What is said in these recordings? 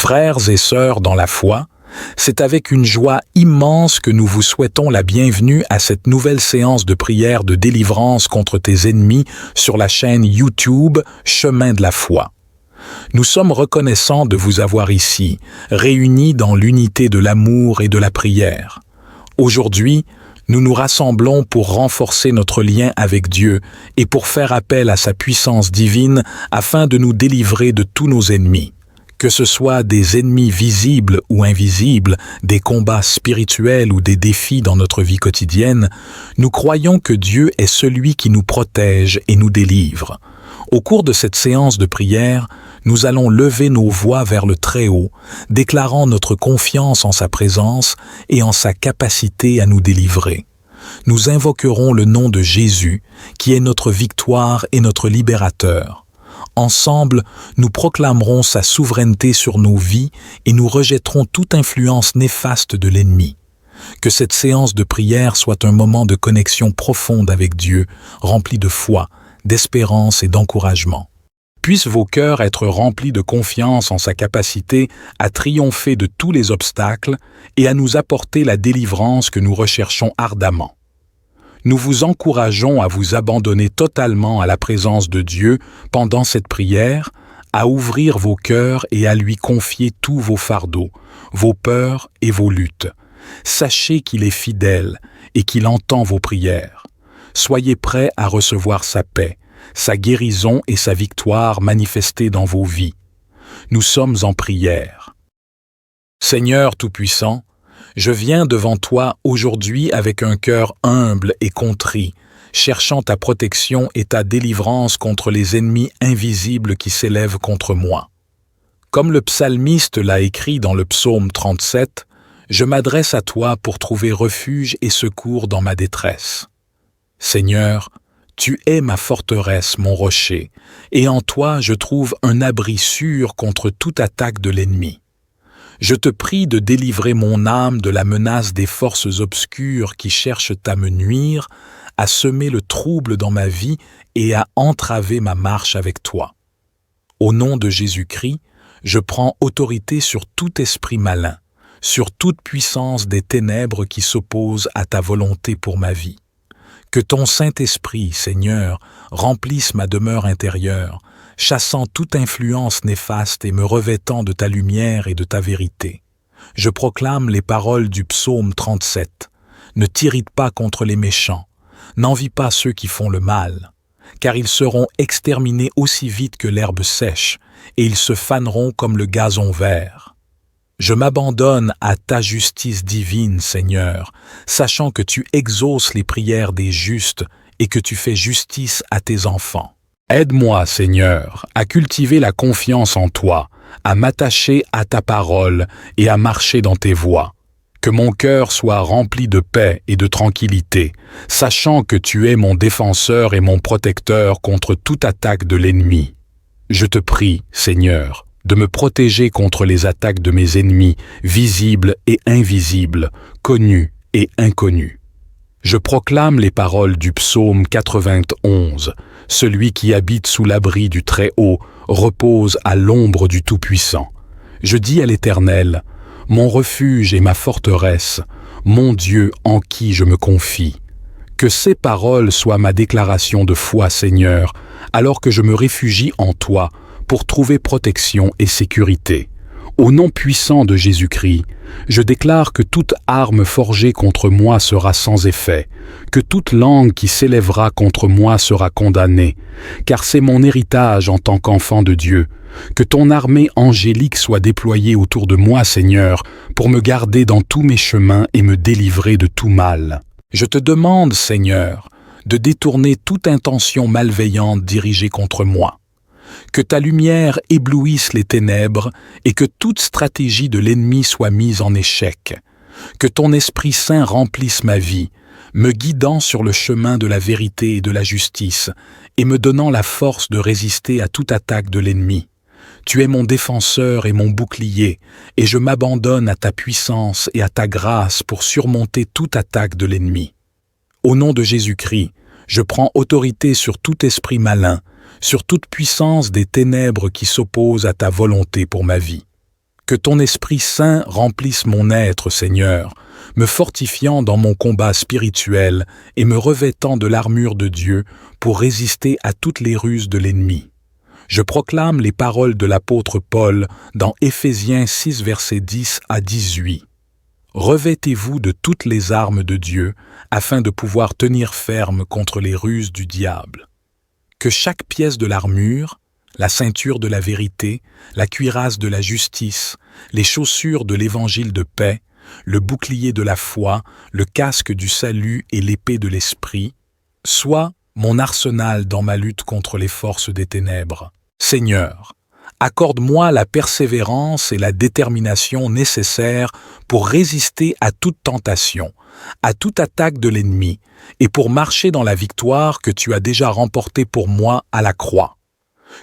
Frères et sœurs dans la foi, c'est avec une joie immense que nous vous souhaitons la bienvenue à cette nouvelle séance de prière de délivrance contre tes ennemis sur la chaîne YouTube Chemin de la foi. Nous sommes reconnaissants de vous avoir ici, réunis dans l'unité de l'amour et de la prière. Aujourd'hui, nous nous rassemblons pour renforcer notre lien avec Dieu et pour faire appel à sa puissance divine afin de nous délivrer de tous nos ennemis. Que ce soit des ennemis visibles ou invisibles, des combats spirituels ou des défis dans notre vie quotidienne, nous croyons que Dieu est celui qui nous protège et nous délivre. Au cours de cette séance de prière, nous allons lever nos voix vers le Très-Haut, déclarant notre confiance en sa présence et en sa capacité à nous délivrer. Nous invoquerons le nom de Jésus, qui est notre victoire et notre libérateur. Ensemble, nous proclamerons sa souveraineté sur nos vies et nous rejetterons toute influence néfaste de l'ennemi. Que cette séance de prière soit un moment de connexion profonde avec Dieu, rempli de foi, d'espérance et d'encouragement. Puissent vos cœurs être remplis de confiance en sa capacité à triompher de tous les obstacles et à nous apporter la délivrance que nous recherchons ardemment. Nous vous encourageons à vous abandonner totalement à la présence de Dieu pendant cette prière, à ouvrir vos cœurs et à lui confier tous vos fardeaux, vos peurs et vos luttes. Sachez qu'il est fidèle et qu'il entend vos prières. Soyez prêts à recevoir sa paix, sa guérison et sa victoire manifestées dans vos vies. Nous sommes en prière. Seigneur Tout-Puissant, je viens devant toi aujourd'hui avec un cœur humble et contrit, cherchant ta protection et ta délivrance contre les ennemis invisibles qui s'élèvent contre moi. Comme le psalmiste l'a écrit dans le psaume 37, je m'adresse à toi pour trouver refuge et secours dans ma détresse. Seigneur, tu es ma forteresse, mon rocher, et en toi je trouve un abri sûr contre toute attaque de l'ennemi. Je te prie de délivrer mon âme de la menace des forces obscures qui cherchent à me nuire, à semer le trouble dans ma vie et à entraver ma marche avec toi. Au nom de Jésus-Christ, je prends autorité sur tout esprit malin, sur toute puissance des ténèbres qui s'opposent à ta volonté pour ma vie. Que ton Saint-Esprit, Seigneur, remplisse ma demeure intérieure, chassant toute influence néfaste et me revêtant de ta lumière et de ta vérité. Je proclame les paroles du psaume 37. Ne t'irrite pas contre les méchants, n'envie pas ceux qui font le mal, car ils seront exterminés aussi vite que l'herbe sèche, et ils se faneront comme le gazon vert. Je m'abandonne à ta justice divine, Seigneur, sachant que tu exauces les prières des justes et que tu fais justice à tes enfants. Aide-moi, Seigneur, à cultiver la confiance en toi, à m'attacher à ta parole et à marcher dans tes voies. Que mon cœur soit rempli de paix et de tranquillité, sachant que tu es mon défenseur et mon protecteur contre toute attaque de l'ennemi. Je te prie, Seigneur, de me protéger contre les attaques de mes ennemis, visibles et invisibles, connus et inconnus. Je proclame les paroles du psaume 91. Celui qui habite sous l'abri du Très-Haut repose à l'ombre du Tout-Puissant. Je dis à l'Éternel, mon refuge et ma forteresse, mon Dieu en qui je me confie. Que ces paroles soient ma déclaration de foi, Seigneur, alors que je me réfugie en toi pour trouver protection et sécurité. Au nom puissant de Jésus-Christ, je déclare que toute arme forgée contre moi sera sans effet, que toute langue qui s'élèvera contre moi sera condamnée, car c'est mon héritage en tant qu'enfant de Dieu. Que ton armée angélique soit déployée autour de moi, Seigneur, pour me garder dans tous mes chemins et me délivrer de tout mal. Je te demande, Seigneur, de détourner toute intention malveillante dirigée contre moi. Que ta lumière éblouisse les ténèbres et que toute stratégie de l'ennemi soit mise en échec. Que ton Esprit Saint remplisse ma vie, me guidant sur le chemin de la vérité et de la justice, et me donnant la force de résister à toute attaque de l'ennemi. Tu es mon défenseur et mon bouclier, et je m'abandonne à ta puissance et à ta grâce pour surmonter toute attaque de l'ennemi. Au nom de Jésus-Christ, je prends autorité sur tout esprit malin, sur toute puissance des ténèbres qui s'opposent à ta volonté pour ma vie. Que ton Esprit Saint remplisse mon être, Seigneur, me fortifiant dans mon combat spirituel et me revêtant de l'armure de Dieu pour résister à toutes les ruses de l'ennemi. Je proclame les paroles de l'apôtre Paul dans Éphésiens 6, versets 10 à 18. Revêtez-vous de toutes les armes de Dieu afin de pouvoir tenir ferme contre les ruses du diable. Que chaque pièce de l'armure, la ceinture de la vérité, la cuirasse de la justice, les chaussures de l'évangile de paix, le bouclier de la foi, le casque du salut et l'épée de l'esprit, soit mon arsenal dans ma lutte contre les forces des ténèbres. Seigneur, accorde-moi la persévérance et la détermination nécessaires pour résister à toute tentation, à toute attaque de l'ennemi, et pour marcher dans la victoire que tu as déjà remportée pour moi à la croix.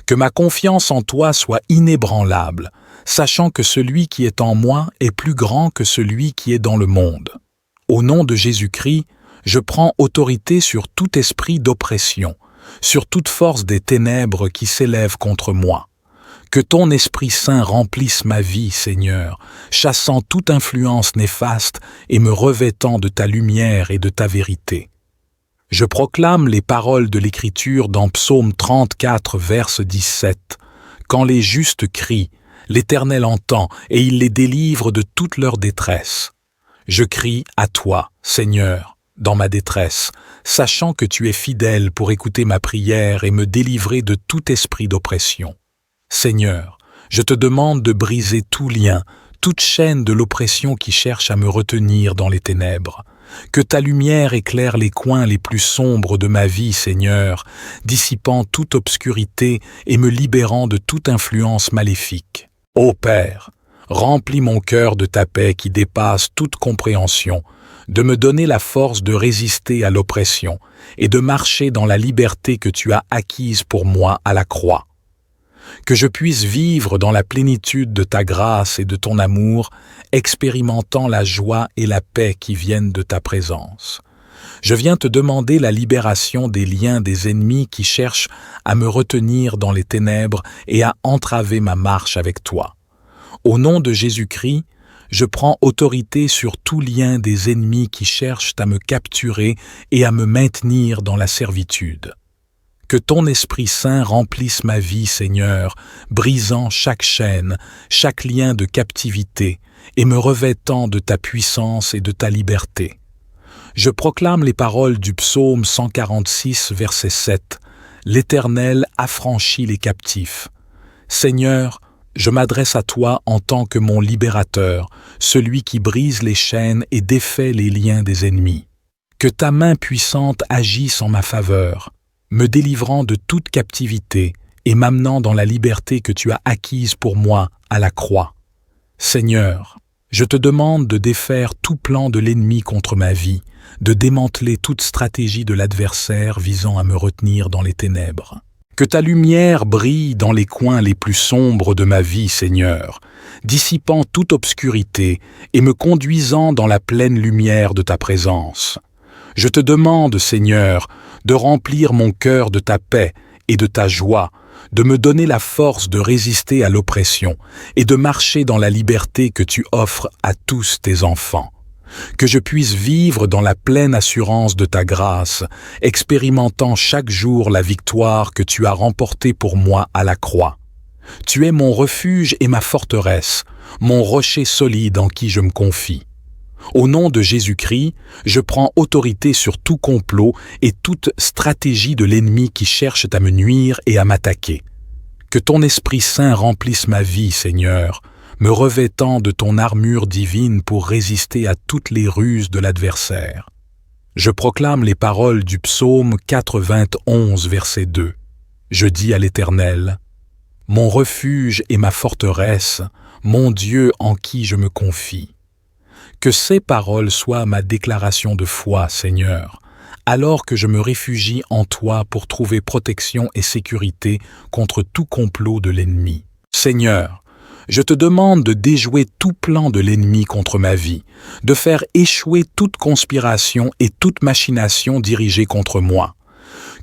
Que ma confiance en toi soit inébranlable, sachant que celui qui est en moi est plus grand que celui qui est dans le monde. Au nom de Jésus-Christ, je prends autorité sur tout esprit d'oppression, sur toute force des ténèbres qui s'élèvent contre moi. Que ton Esprit Saint remplisse ma vie, Seigneur, chassant toute influence néfaste et me revêtant de ta lumière et de ta vérité. Je proclame les paroles de l'Écriture dans Psaume 34, verset 17. Quand les justes crient, l'Éternel entend et il les délivre de toute leur détresse. Je crie à toi, Seigneur, dans ma détresse, sachant que tu es fidèle pour écouter ma prière et me délivrer de tout esprit d'oppression. Seigneur, je te demande de briser tout lien, toute chaîne de l'oppression qui cherche à me retenir dans les ténèbres. Que ta lumière éclaire les coins les plus sombres de ma vie, Seigneur, dissipant toute obscurité et me libérant de toute influence maléfique. Ô Père, remplis mon cœur de ta paix qui dépasse toute compréhension, de me donner la force de résister à l'oppression et de marcher dans la liberté que tu as acquise pour moi à la croix. Que je puisse vivre dans la plénitude de ta grâce et de ton amour, expérimentant la joie et la paix qui viennent de ta présence. Je viens te demander la libération des liens des ennemis qui cherchent à me retenir dans les ténèbres et à entraver ma marche avec toi. Au nom de Jésus-Christ, je prends autorité sur tout lien des ennemis qui cherchent à me capturer et à me maintenir dans la servitude. Que ton Esprit Saint remplisse ma vie, Seigneur, brisant chaque chaîne, chaque lien de captivité, et me revêtant de ta puissance et de ta liberté. Je proclame les paroles du psaume 146, verset 7. L'Éternel affranchit les captifs. Seigneur, je m'adresse à toi en tant que mon libérateur, celui qui brise les chaînes et défait les liens des ennemis. Que ta main puissante agisse en ma faveur, me délivrant de toute captivité et m'amenant dans la liberté que tu as acquise pour moi à la croix. Seigneur, je te demande de défaire tout plan de l'ennemi contre ma vie, de démanteler toute stratégie de l'adversaire visant à me retenir dans les ténèbres. Que ta lumière brille dans les coins les plus sombres de ma vie, Seigneur, dissipant toute obscurité et me conduisant dans la pleine lumière de ta présence. Je te demande, Seigneur, de remplir mon cœur de ta paix et de ta joie, de me donner la force de résister à l'oppression et de marcher dans la liberté que tu offres à tous tes enfants. Que je puisse vivre dans la pleine assurance de ta grâce, expérimentant chaque jour la victoire que tu as remportée pour moi à la croix. Tu es mon refuge et ma forteresse, mon rocher solide en qui je me confie. Au nom de Jésus-Christ, je prends autorité sur tout complot et toute stratégie de l'ennemi qui cherche à me nuire et à m'attaquer. Que ton Esprit Saint remplisse ma vie, Seigneur, me revêtant de ton armure divine pour résister à toutes les ruses de l'adversaire. Je proclame les paroles du psaume 91, verset 2. Je dis à l'Éternel, « Mon refuge et ma forteresse, mon Dieu en qui je me confie. » Que ces paroles soient ma déclaration de foi, Seigneur, alors que je me réfugie en toi pour trouver protection et sécurité contre tout complot de l'ennemi. Seigneur, je te demande de déjouer tout plan de l'ennemi contre ma vie, de faire échouer toute conspiration et toute machination dirigée contre moi.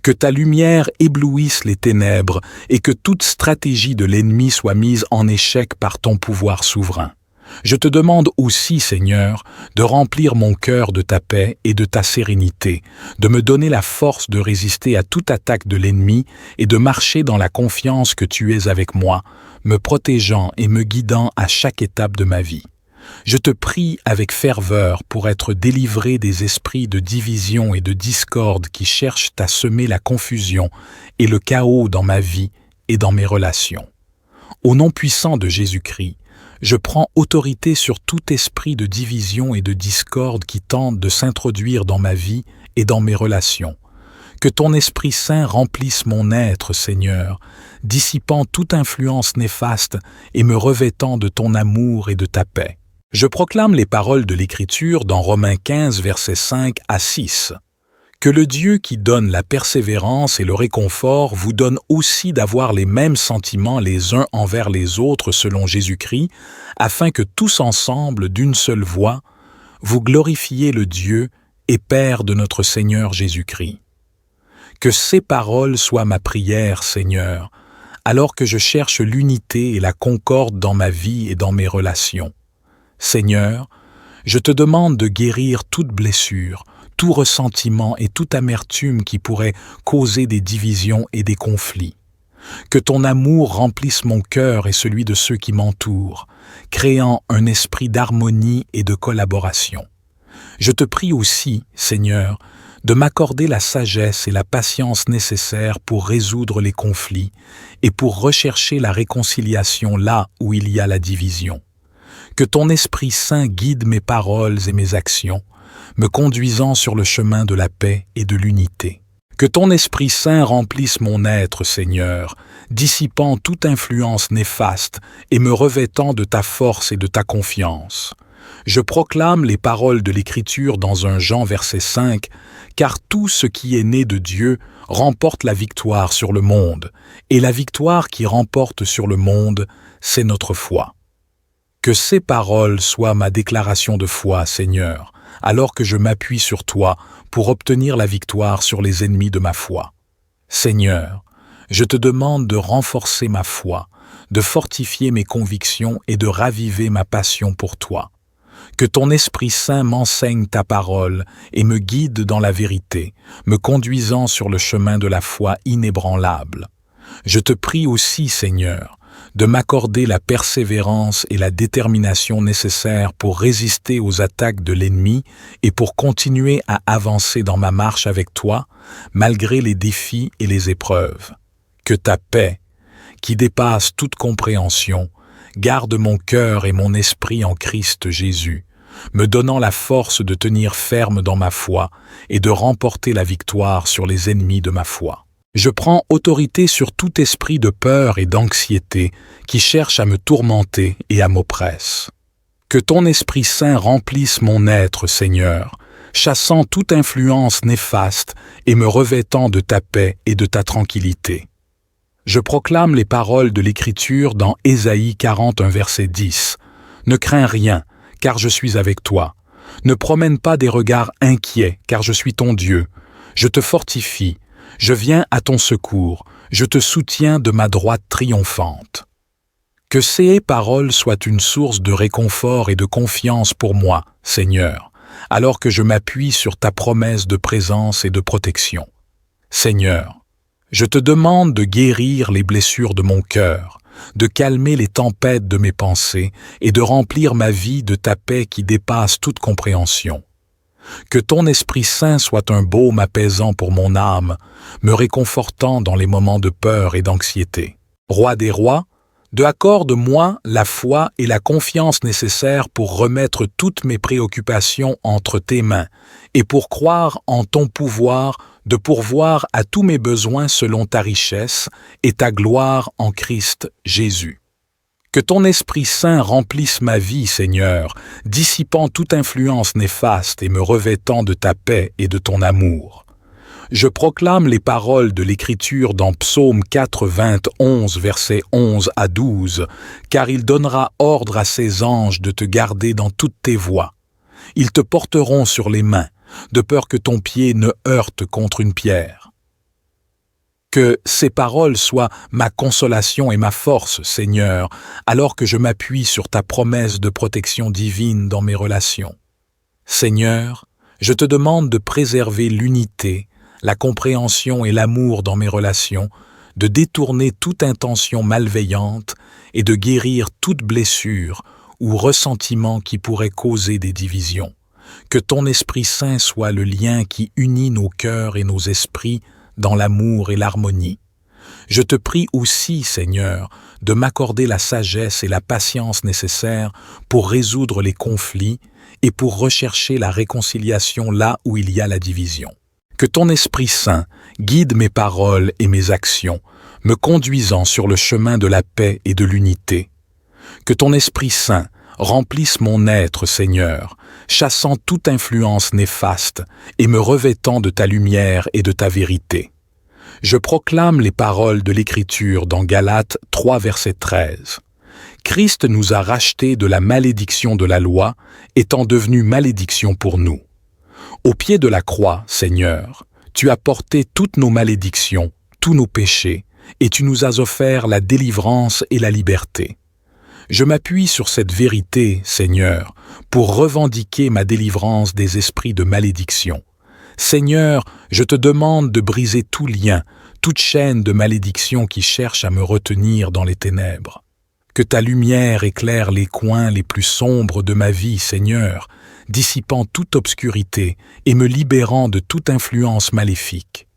Que ta lumière éblouisse les ténèbres et que toute stratégie de l'ennemi soit mise en échec par ton pouvoir souverain. Je te demande aussi, Seigneur, de remplir mon cœur de ta paix et de ta sérénité, de me donner la force de résister à toute attaque de l'ennemi et de marcher dans la confiance que tu es avec moi, me protégeant et me guidant à chaque étape de ma vie. Je te prie avec ferveur pour être délivré des esprits de division et de discorde qui cherchent à semer la confusion et le chaos dans ma vie et dans mes relations. Au nom puissant de Jésus-Christ, je prends autorité sur tout esprit de division et de discorde qui tente de s'introduire dans ma vie et dans mes relations. Que ton Esprit Saint remplisse mon être, Seigneur, dissipant toute influence néfaste et me revêtant de ton amour et de ta paix. Je proclame les paroles de l'Écriture dans Romains 15, versets 5 à 6. Que le Dieu qui donne la persévérance et le réconfort vous donne aussi d'avoir les mêmes sentiments les uns envers les autres selon Jésus-Christ, afin que tous ensemble, d'une seule voix, vous glorifiez le Dieu et Père de notre Seigneur Jésus-Christ. Que ces paroles soient ma prière, Seigneur, alors que je cherche l'unité et la concorde dans ma vie et dans mes relations. Seigneur, je te demande de guérir toute blessure, tout ressentiment et toute amertume qui pourrait causer des divisions et des conflits. Que ton amour remplisse mon cœur et celui de ceux qui m'entourent, créant un esprit d'harmonie et de collaboration. Je te prie aussi, Seigneur, de m'accorder la sagesse et la patience nécessaires pour résoudre les conflits et pour rechercher la réconciliation là où il y a la division. Que ton Esprit Saint guide mes paroles et mes actions, me conduisant sur le chemin de la paix et de l'unité. Que ton Esprit Saint remplisse mon être, Seigneur, dissipant toute influence néfaste et me revêtant de ta force et de ta confiance. Je proclame les paroles de l'Écriture dans 1 Jean verset 5, « Car tout ce qui est né de Dieu remporte la victoire sur le monde, et la victoire qui remporte sur le monde, c'est notre foi. » Que ces paroles soient ma déclaration de foi, Seigneur, alors que je m'appuie sur toi pour obtenir la victoire sur les ennemis de ma foi. Seigneur, je te demande de renforcer ma foi, de fortifier mes convictions et de raviver ma passion pour toi. Que ton Esprit Saint m'enseigne ta parole et me guide dans la vérité, me conduisant sur le chemin de la foi inébranlable. Je te prie aussi, Seigneur, de m'accorder la persévérance et la détermination nécessaires pour résister aux attaques de l'ennemi et pour continuer à avancer dans ma marche avec toi, malgré les défis et les épreuves. Que ta paix, qui dépasse toute compréhension, garde mon cœur et mon esprit en Christ Jésus, me donnant la force de tenir ferme dans ma foi et de remporter la victoire sur les ennemis de ma foi. Je prends autorité sur tout esprit de peur et d'anxiété qui cherche à me tourmenter et à m'oppresse. Que ton Esprit Saint remplisse mon être, Seigneur, chassant toute influence néfaste et me revêtant de ta paix et de ta tranquillité. Je proclame les paroles de l'Écriture dans Ésaïe 41, verset 10. « Ne crains rien, car je suis avec toi. Ne promène pas des regards inquiets, car je suis ton Dieu. Je te fortifie. Je viens à ton secours, je te soutiens de ma droite triomphante. » Que ces paroles soient une source de réconfort et de confiance pour moi, Seigneur, alors que je m'appuie sur ta promesse de présence et de protection. Seigneur, je te demande de guérir les blessures de mon cœur, de calmer les tempêtes de mes pensées et de remplir ma vie de ta paix qui dépasse toute compréhension. Que ton Esprit Saint soit un baume apaisant pour mon âme, me réconfortant dans les moments de peur et d'anxiété. Roi des rois, accorde-moi la foi et la confiance nécessaires pour remettre toutes mes préoccupations entre tes mains et pour croire en ton pouvoir de pourvoir à tous mes besoins selon ta richesse et ta gloire en Christ Jésus. Que ton Esprit Saint remplisse ma vie, Seigneur, dissipant toute influence néfaste et me revêtant de ta paix et de ton amour. Je proclame les paroles de l'Écriture dans Psaume 91, versets 11 à 12, « Car il donnera ordre à ses anges de te garder dans toutes tes voies. Ils te porteront sur les mains, de peur que ton pied ne heurte contre une pierre. Que ces paroles soient ma consolation et ma force, Seigneur, alors que je m'appuie sur ta promesse de protection divine dans mes relations. Seigneur, je te demande de préserver l'unité, la compréhension et l'amour dans mes relations, de détourner toute intention malveillante et de guérir toute blessure ou ressentiment qui pourrait causer des divisions. Que ton Esprit Saint soit le lien qui unit nos cœurs et nos esprits dans l'amour et l'harmonie. Je te prie aussi, Seigneur, de m'accorder la sagesse et la patience nécessaires pour résoudre les conflits et pour rechercher la réconciliation là où il y a la division. Que ton Esprit Saint guide mes paroles et mes actions, me conduisant sur le chemin de la paix et de l'unité. Que ton Esprit Saint remplisse mon être, Seigneur, chassant toute influence néfaste et me revêtant de ta lumière et de ta vérité. Je proclame les paroles de l'Écriture dans Galates 3, verset 13. Christ nous a rachetés de la malédiction de la loi, étant devenu malédiction pour nous. Au pied de la croix, Seigneur, tu as porté toutes nos malédictions, tous nos péchés, et tu nous as offert la délivrance et la liberté. Je m'appuie sur cette vérité, Seigneur, pour revendiquer ma délivrance des esprits de malédiction. Seigneur, je te demande de briser tout lien, toute chaîne de malédiction qui cherche à me retenir dans les ténèbres. Que ta lumière éclaire les coins les plus sombres de ma vie, Seigneur, dissipant toute obscurité et me libérant de toute influence maléfique.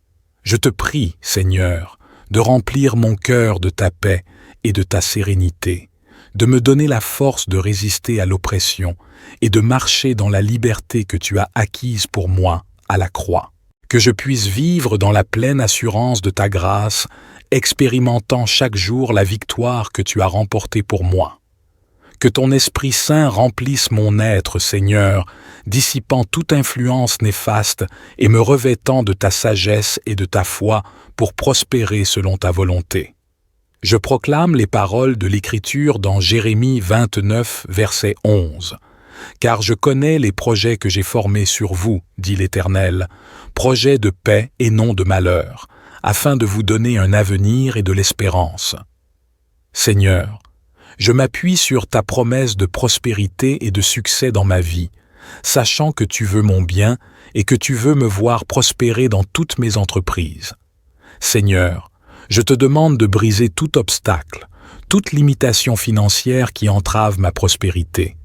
Je te prie, Seigneur, de remplir mon cœur de ta paix et de ta sérénité, de me donner la force de résister à l'oppression et de marcher dans la liberté que tu as acquise pour moi à la croix. Que je puisse vivre dans la pleine assurance de ta grâce, expérimentant chaque jour la victoire que tu as remportée pour moi. Que ton Esprit Saint remplisse mon être, Seigneur, dissipant toute influence néfaste et me revêtant de ta sagesse et de ta foi pour prospérer selon ta volonté. Je proclame les paroles de l'Écriture dans Jérémie 29, verset 11. « Car je connais les projets que j'ai formés sur vous, dit l'Éternel, projets de paix et non de malheur, afin de vous donner un avenir et de l'espérance. » Seigneur, je m'appuie sur ta promesse de prospérité et de succès dans ma vie, sachant que tu veux mon bien et que tu veux me voir prospérer dans toutes mes entreprises. Seigneur, je te demande de briser tout obstacle, toute limitation financière qui entrave ma prospérité.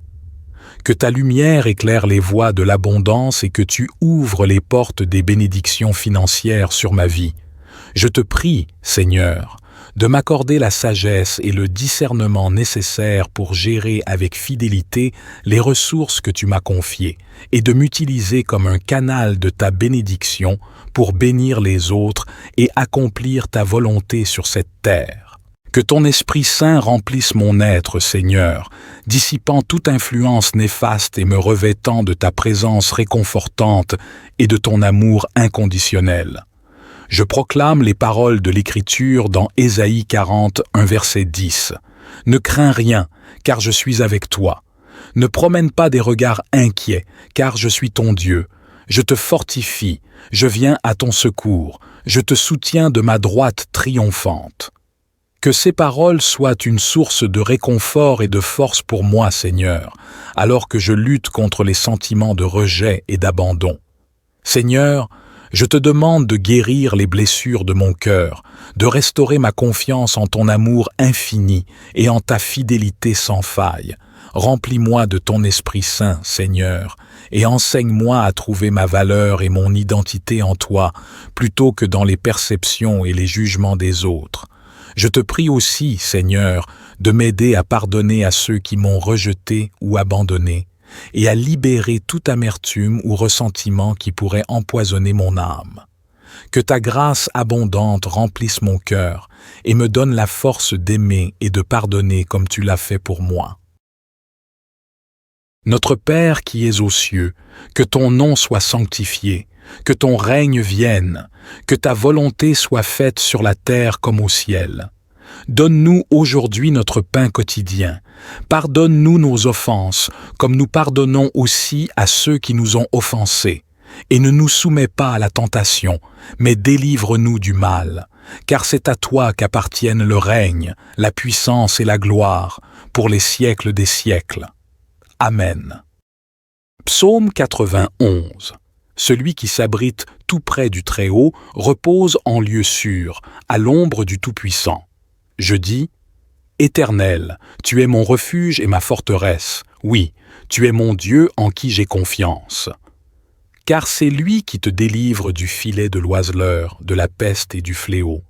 Que ta lumière éclaire les voies de l'abondance et que tu ouvres les portes des bénédictions financières sur ma vie. Je te prie, Seigneur, de m'accorder la sagesse et le discernement nécessaires pour gérer avec fidélité les ressources que tu m'as confiées et de m'utiliser comme un canal de ta bénédiction pour bénir les autres et accomplir ta volonté sur cette terre. Que ton Esprit Saint remplisse mon être, Seigneur, dissipant toute influence néfaste et me revêtant de ta présence réconfortante et de ton amour inconditionnel. Je proclame les paroles de l'Écriture dans Ésaïe 40, verset 10. « Ne crains rien, car je suis avec toi. Ne promène pas des regards inquiets, car je suis ton Dieu. Je te fortifie, je viens à ton secours, je te soutiens de ma droite triomphante. » Que ces paroles soient une source de réconfort et de force pour moi, Seigneur, alors que je lutte contre les sentiments de rejet et d'abandon. Seigneur, je te demande de guérir les blessures de mon cœur, de restaurer ma confiance en ton amour infini et en ta fidélité sans faille. Remplis-moi de ton Esprit Saint, Seigneur, et enseigne-moi à trouver ma valeur et mon identité en toi, plutôt que dans les perceptions et les jugements des autres. Je te prie aussi, Seigneur, de m'aider à pardonner à ceux qui m'ont rejeté ou abandonné, et à libérer toute amertume ou ressentiment qui pourrait empoisonner mon âme. Que ta grâce abondante remplisse mon cœur et me donne la force d'aimer et de pardonner comme tu l'as fait pour moi. Notre Père qui es aux cieux, que ton nom soit sanctifié, que ton règne vienne, que ta volonté soit faite sur la terre comme au ciel. Donne-nous aujourd'hui notre pain quotidien. Pardonne-nous nos offenses, comme nous pardonnons aussi à ceux qui nous ont offensés. et ne nous soumets pas à la tentation, mais délivre-nous du mal, car c'est à toi qu'appartiennent le règne, la puissance et la gloire, pour les siècles des siècles. Amen. Psaume 91. Celui qui s'abrite tout près du Très-Haut repose en lieu sûr, à l'ombre du Tout-Puissant. Je dis, Éternel, tu es mon refuge et ma forteresse. Oui, tu es mon Dieu en qui j'ai confiance. Car c'est lui qui te délivre du filet de l'oiseleur, de la peste et du fléau.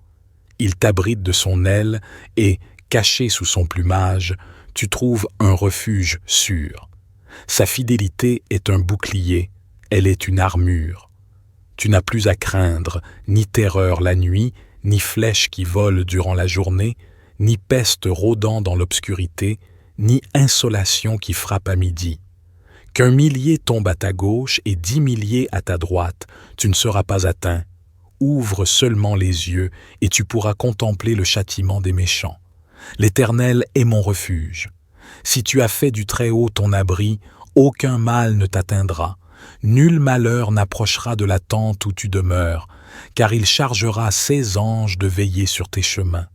Il t'abrite de son aile et, caché sous son plumage, tu trouves un refuge sûr. Sa fidélité est un bouclier, elle est une armure. Tu n'as plus à craindre ni terreur la nuit, ni flèche qui vole durant la journée, ni peste rôdant dans l'obscurité, ni insolation qui frappe à midi. Qu'un millier tombe à ta gauche et 10 milliers à ta droite, tu ne seras pas atteint. Ouvre seulement les yeux et tu pourras contempler le châtiment des méchants. L'Éternel est mon refuge. Si tu as fait du Très-Haut ton abri, aucun mal ne t'atteindra. Nul malheur n'approchera de la tente où tu demeures, car il chargera ses anges de veiller sur tes chemins,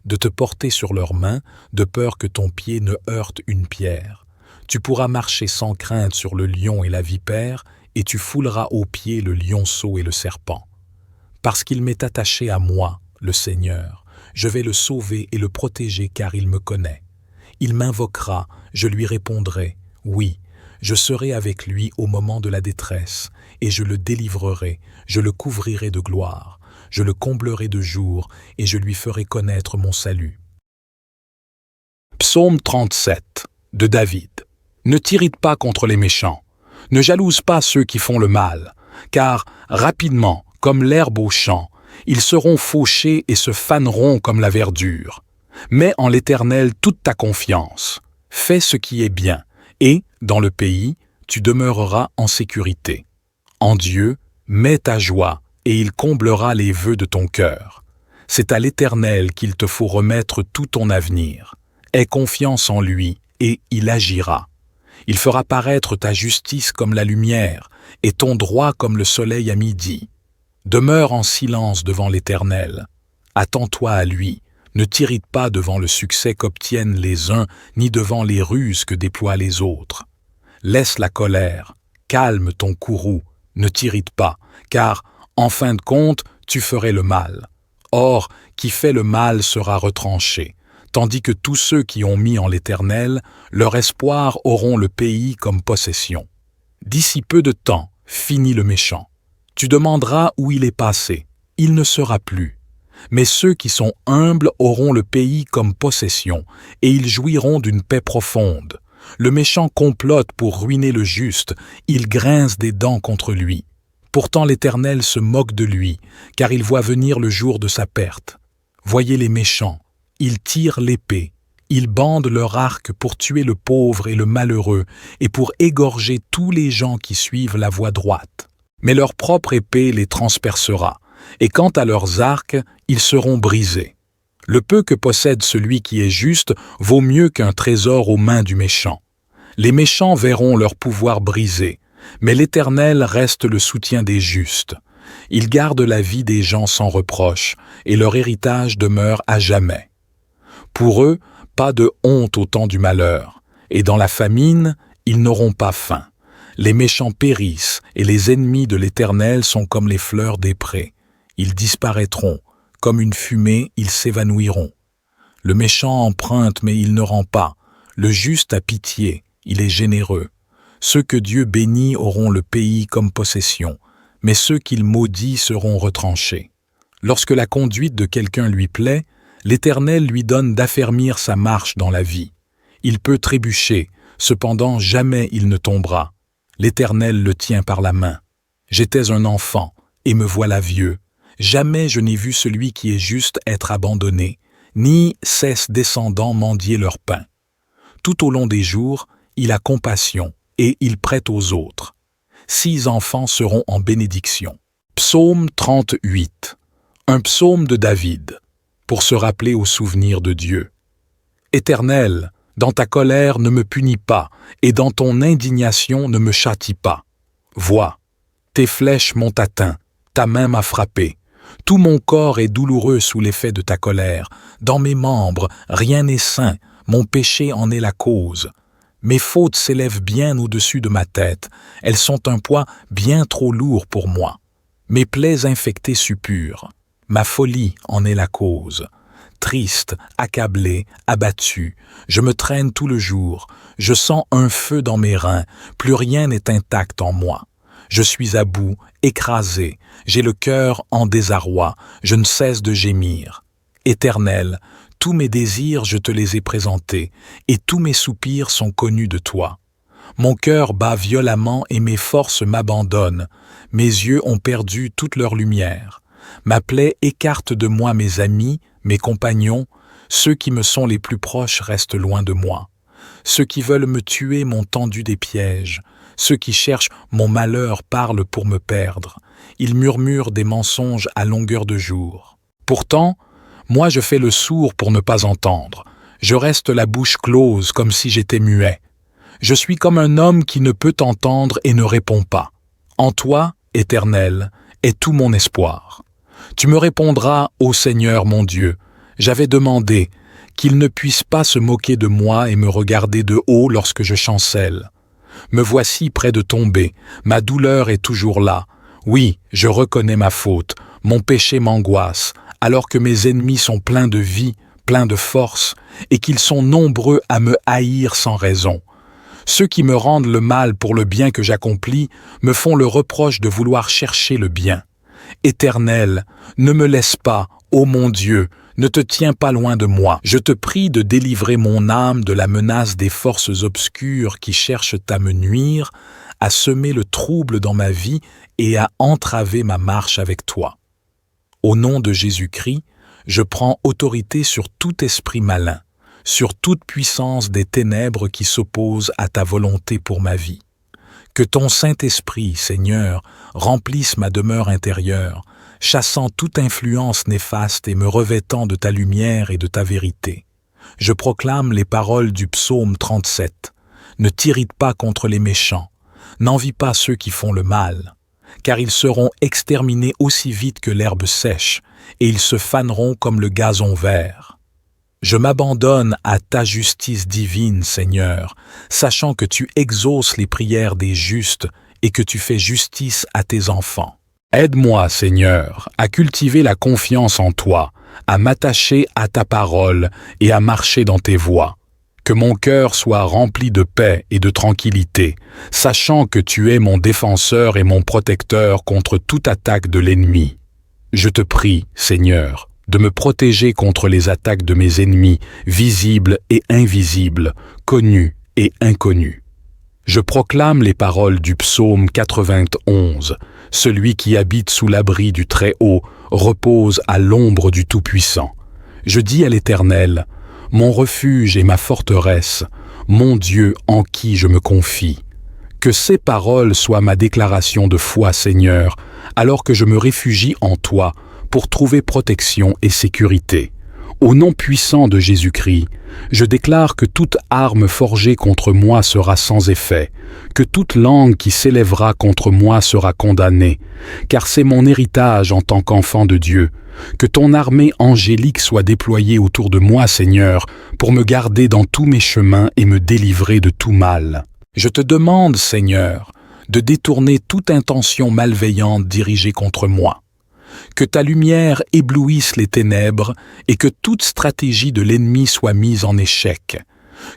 de te porter sur leurs mains, de peur que ton pied ne heurte une pierre. Tu pourras marcher sans crainte sur le lion et la vipère, et tu fouleras aux pieds le lionceau et le serpent. Parce qu'il m'est attaché à moi, le Seigneur, je vais le sauver et le protéger car il me connaît. Il m'invoquera, je lui répondrai, oui, je serai avec lui au moment de la détresse, et je le délivrerai, je le couvrirai de gloire, je le comblerai de jour, et je lui ferai connaître mon salut. Psaume 37, de David. Ne t'irrite pas contre les méchants, ne jalouse pas ceux qui font le mal, car rapidement, comme l'herbe au champ, ils seront fauchés et se faneront comme la verdure. Mets en l'Éternel toute ta confiance, fais ce qui est bien, et, dans le pays, tu demeureras en sécurité. En Dieu, mets ta joie, et il comblera les vœux de ton cœur. C'est à l'Éternel qu'il te faut remettre tout ton avenir. Aie confiance en lui, et il agira. Il fera paraître ta justice comme la lumière, et ton droit comme le soleil à midi. Demeure en silence devant l'Éternel. Attends-toi à lui. Ne t'irrite pas devant le succès qu'obtiennent les uns, ni devant les ruses que déploient les autres. Laisse la colère, calme ton courroux, ne t'irrite pas, car, en fin de compte, tu ferais le mal. Or, qui fait le mal sera retranché, tandis que tous ceux qui ont mis en l'Éternel, leur espoir auront le pays comme possession. D'ici peu de temps, finit le méchant. Tu demanderas où il est passé, il ne sera plus. Mais ceux qui sont humbles auront le pays comme possession, et ils jouiront d'une paix profonde. Le méchant complote pour ruiner le juste, il grince des dents contre lui. Pourtant l'Éternel se moque de lui, car il voit venir le jour de sa perte. Voyez les méchants, ils tirent l'épée, ils bandent leur arc pour tuer le pauvre et le malheureux, et pour égorger tous les gens qui suivent la voie droite. Mais leur propre épée les transpercera. Et quant à leurs arcs, ils seront brisés. Le peu que possède celui qui est juste vaut mieux qu'un trésor aux mains du méchant. Les méchants verront leur pouvoir brisé, mais l'Éternel reste le soutien des justes. Il garde la vie des gens sans reproche, et leur héritage demeure à jamais. Pour eux, pas de honte au temps du malheur, et dans la famine, ils n'auront pas faim. Les méchants périssent, et les ennemis de l'Éternel sont comme les fleurs des prés. Ils disparaîtront, comme une fumée, ils s'évanouiront. Le méchant emprunte, mais il ne rend pas. Le juste a pitié, il est généreux. Ceux que Dieu bénit auront le pays comme possession, mais ceux qu'il maudit seront retranchés. Lorsque la conduite de quelqu'un lui plaît, l'Éternel lui donne d'affermir sa marche dans la vie. Il peut trébucher, cependant jamais il ne tombera. L'Éternel le tient par la main. J'étais un enfant, et me voilà vieux. Jamais je n'ai vu celui qui est juste être abandonné, ni ses descendants mendier leur pain. Tout au long des jours, il a compassion, et il prête aux autres. 6 enfants seront en bénédiction. Psaume 38. Un psaume de David, pour se rappeler au souvenir de Dieu. Éternel, dans ta colère ne me punis pas, et dans ton indignation ne me châtie pas. Vois, Tes flèches m'ont atteint, ta main m'a frappé. Tout mon corps est douloureux sous l'effet de ta colère. Dans mes membres, rien n'est sain, mon péché en est la cause. Mes fautes s'élèvent bien au-dessus de ma tête, elles sont un poids bien trop lourd pour moi. Mes plaies infectées suppurent, ma folie en est la cause. Triste, accablé, abattu, je me traîne tout le jour, je sens un feu dans mes reins, plus rien n'est intact en moi. Je suis à bout, écrasé, j'ai le cœur en désarroi, je ne cesse de gémir. Éternel, tous mes désirs je te les ai présentés, et tous mes soupirs sont connus de toi. Mon cœur bat violemment et mes forces m'abandonnent, mes yeux ont perdu toute leur lumière. Ma plaie écarte de moi mes amis, mes compagnons, ceux qui me sont les plus proches restent loin de moi. Ceux qui veulent me tuer m'ont tendu des pièges, ceux qui cherchent mon malheur parlent pour me perdre. Ils murmurent des mensonges à longueur de jour. Pourtant, moi je fais le sourd pour ne pas entendre. Je reste la bouche close comme si j'étais muet. Je suis comme un homme qui ne peut entendre et ne répond pas. En toi, Éternel, est tout mon espoir. Tu me répondras, ô Seigneur mon Dieu. J'avais demandé qu'il ne puisse pas se moquer de moi et me regarder de haut lorsque je chancelle. Me voici près de tomber, ma douleur est toujours là. Oui, je reconnais ma faute, mon péché m'angoisse, alors que mes ennemis sont pleins de vie, pleins de force, et qu'ils sont nombreux à me haïr sans raison. Ceux qui me rendent le mal pour le bien que j'accomplis me font le reproche de vouloir chercher le bien. Éternel, ne me laisse pas, ô mon Dieu, ne te tiens pas loin de moi. Je te prie de délivrer mon âme de la menace des forces obscures qui cherchent à me nuire, à semer le trouble dans ma vie et à entraver ma marche avec toi. Au nom de Jésus-Christ, je prends autorité sur tout esprit malin, sur toute puissance des ténèbres qui s'opposent à ta volonté pour ma vie. Que ton Saint-Esprit, Seigneur, remplisse ma demeure intérieure, chassant toute influence néfaste et me revêtant de ta lumière et de ta vérité. Je proclame les paroles du psaume 37. Ne t'irrite pas contre les méchants, n'envie pas ceux qui font le mal, car ils seront exterminés aussi vite que l'herbe sèche, et ils se faneront comme le gazon vert. Je m'abandonne à ta justice divine, Seigneur, sachant que tu exauces les prières des justes et que tu fais justice à tes enfants. Aide-moi, Seigneur, à cultiver la confiance en toi, à m'attacher à ta parole et à marcher dans tes voies. Que mon cœur soit rempli de paix et de tranquillité, sachant que tu es mon défenseur et mon protecteur contre toute attaque de l'ennemi. Je te prie, Seigneur, de me protéger contre les attaques de mes ennemis, visibles et invisibles, connus et inconnus. Je proclame les paroles du psaume 91. Celui qui habite sous l'abri du Très-Haut repose à l'ombre du Tout-Puissant. Je dis à l'Éternel, mon refuge et ma forteresse, mon Dieu en qui je me confie. Que ces paroles soient ma déclaration de foi, Seigneur, alors que je me réfugie en toi pour trouver protection et sécurité. Au nom puissant de Jésus-Christ, je déclare que toute arme forgée contre moi sera sans effet, que toute langue qui s'élèvera contre moi sera condamnée, car c'est mon héritage en tant qu'enfant de Dieu. Que ton armée angélique soit déployée autour de moi, Seigneur, pour me garder dans tous mes chemins et me délivrer de tout mal. Je te demande, Seigneur, de détourner toute intention malveillante dirigée contre moi. Que ta lumière éblouisse les ténèbres et que toute stratégie de l'ennemi soit mise en échec.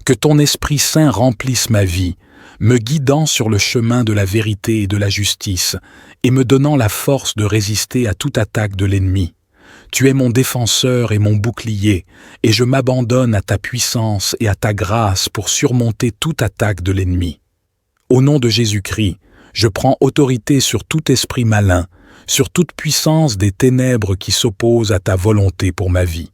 Que ton Esprit Saint remplisse ma vie, me guidant sur le chemin de la vérité et de la justice, et me donnant la force de résister à toute attaque de l'ennemi. Tu es mon défenseur et mon bouclier, et je m'abandonne à ta puissance et à ta grâce pour surmonter toute attaque de l'ennemi. Au nom de Jésus-Christ, je prends autorité sur tout esprit malin, sur toute puissance des ténèbres qui s'opposent à ta volonté pour ma vie.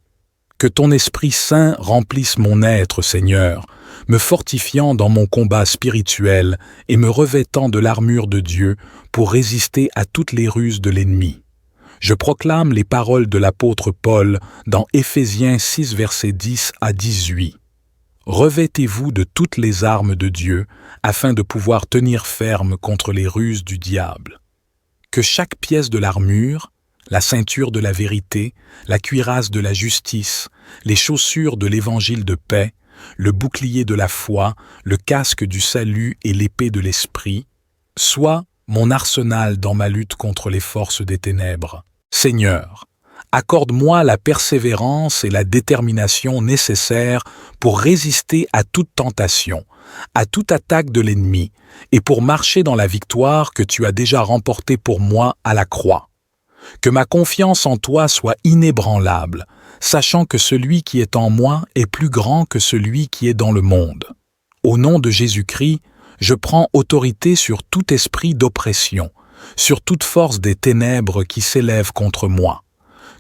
Que ton Esprit Saint remplisse mon être, Seigneur, me fortifiant dans mon combat spirituel et me revêtant de l'armure de Dieu pour résister à toutes les ruses de l'ennemi. Je proclame les paroles de l'apôtre Paul dans Éphésiens 6, versets 10 à 18. Revêtez-vous de toutes les armes de Dieu afin de pouvoir tenir ferme contre les ruses du diable. Que chaque pièce de l'armure, la ceinture de la vérité, la cuirasse de la justice, les chaussures de l'évangile de paix, le bouclier de la foi, le casque du salut et l'épée de l'esprit, soit mon arsenal dans ma lutte contre les forces des ténèbres. Seigneur, accorde-moi la persévérance et la détermination nécessaires pour résister à toute tentation, à toute attaque de l'ennemi, et pour marcher dans la victoire que tu as déjà remportée pour moi à la croix. Que ma confiance en toi soit inébranlable, sachant que celui qui est en moi est plus grand que celui qui est dans le monde. Au nom de Jésus-Christ, je prends autorité sur tout esprit d'oppression, sur toute force des ténèbres qui s'élèvent contre moi.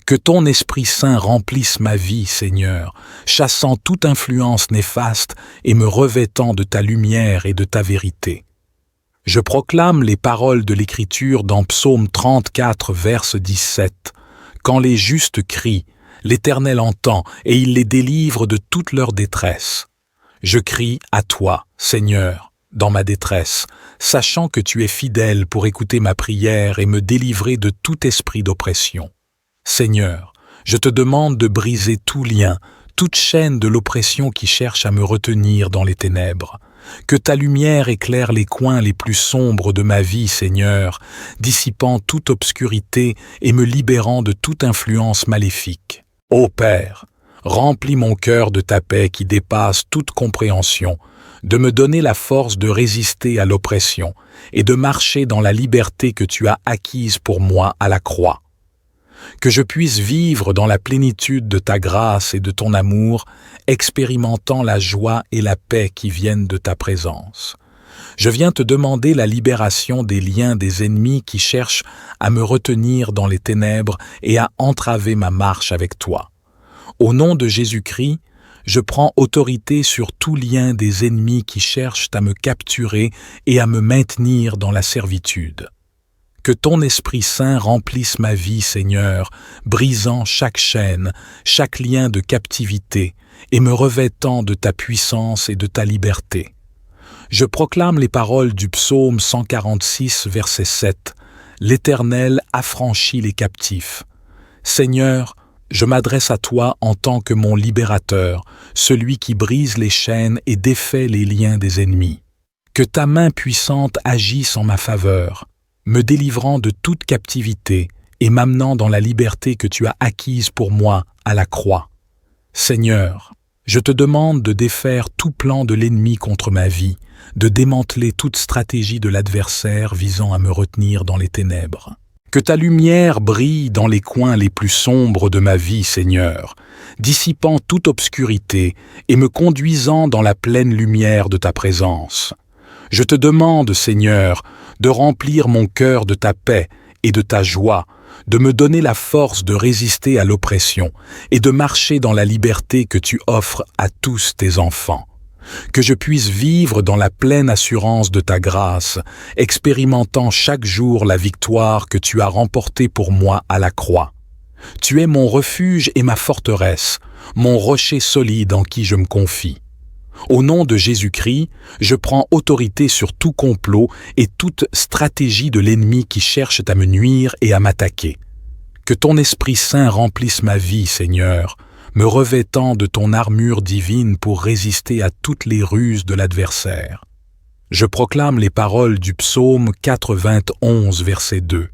Que ton Esprit Saint remplisse ma vie, Seigneur, chassant toute influence néfaste et me revêtant de ta lumière et de ta vérité. Je proclame les paroles de l'Écriture dans Psaume 34, verset 17. « Quand les justes crient, l'Éternel entend et il les délivre de toute leur détresse. Je crie à toi, Seigneur, dans ma détresse, sachant que tu es fidèle pour écouter ma prière et me délivrer de tout esprit d'oppression. Seigneur, je te demande de briser tout lien, toute chaîne de l'oppression qui cherche à me retenir dans les ténèbres. Que ta lumière éclaire les coins les plus sombres de ma vie, Seigneur, dissipant toute obscurité et me libérant de toute influence maléfique. Ô Père, remplis mon cœur de ta paix qui dépasse toute compréhension, de me donner la force de résister à l'oppression et de marcher dans la liberté que tu as acquise pour moi à la croix. Que je puisse vivre dans la plénitude de ta grâce et de ton amour, expérimentant la joie et la paix qui viennent de ta présence. Je viens te demander la libération des liens des ennemis qui cherchent à me retenir dans les ténèbres et à entraver ma marche avec toi. Au nom de Jésus-Christ, je prends autorité sur tout lien des ennemis qui cherchent à me capturer et à me maintenir dans la servitude. Que ton Esprit Saint remplisse ma vie, Seigneur, brisant chaque chaîne, chaque lien de captivité, et me revêtant de ta puissance et de ta liberté. Je proclame les paroles du psaume 146, verset 7. « L'Éternel affranchit les captifs. Seigneur, je m'adresse à toi en tant que mon libérateur, celui qui brise les chaînes et défait les liens des ennemis. Que ta main puissante agisse en ma faveur, me délivrant de toute captivité et m'amenant dans la liberté que tu as acquise pour moi à la croix. Seigneur, je te demande de défaire tout plan de l'ennemi contre ma vie, de démanteler toute stratégie de l'adversaire visant à me retenir dans les ténèbres. Que ta lumière brille dans les coins les plus sombres de ma vie, Seigneur, dissipant toute obscurité et me conduisant dans la pleine lumière de ta présence. Je te demande, Seigneur, de remplir mon cœur de ta paix et de ta joie, de me donner la force de résister à l'oppression et de marcher dans la liberté que tu offres à tous tes enfants. Que je puisse vivre dans la pleine assurance de ta grâce, expérimentant chaque jour la victoire que tu as remportée pour moi à la croix. Tu es mon refuge et ma forteresse, mon rocher solide en qui je me confie. Au nom de Jésus-Christ, je prends autorité sur tout complot et toute stratégie de l'ennemi qui cherche à me nuire et à m'attaquer. Que ton Esprit Saint remplisse ma vie, Seigneur, me revêtant de ton armure divine pour résister à toutes les ruses de l'adversaire. Je proclame les paroles du psaume 91, verset 2.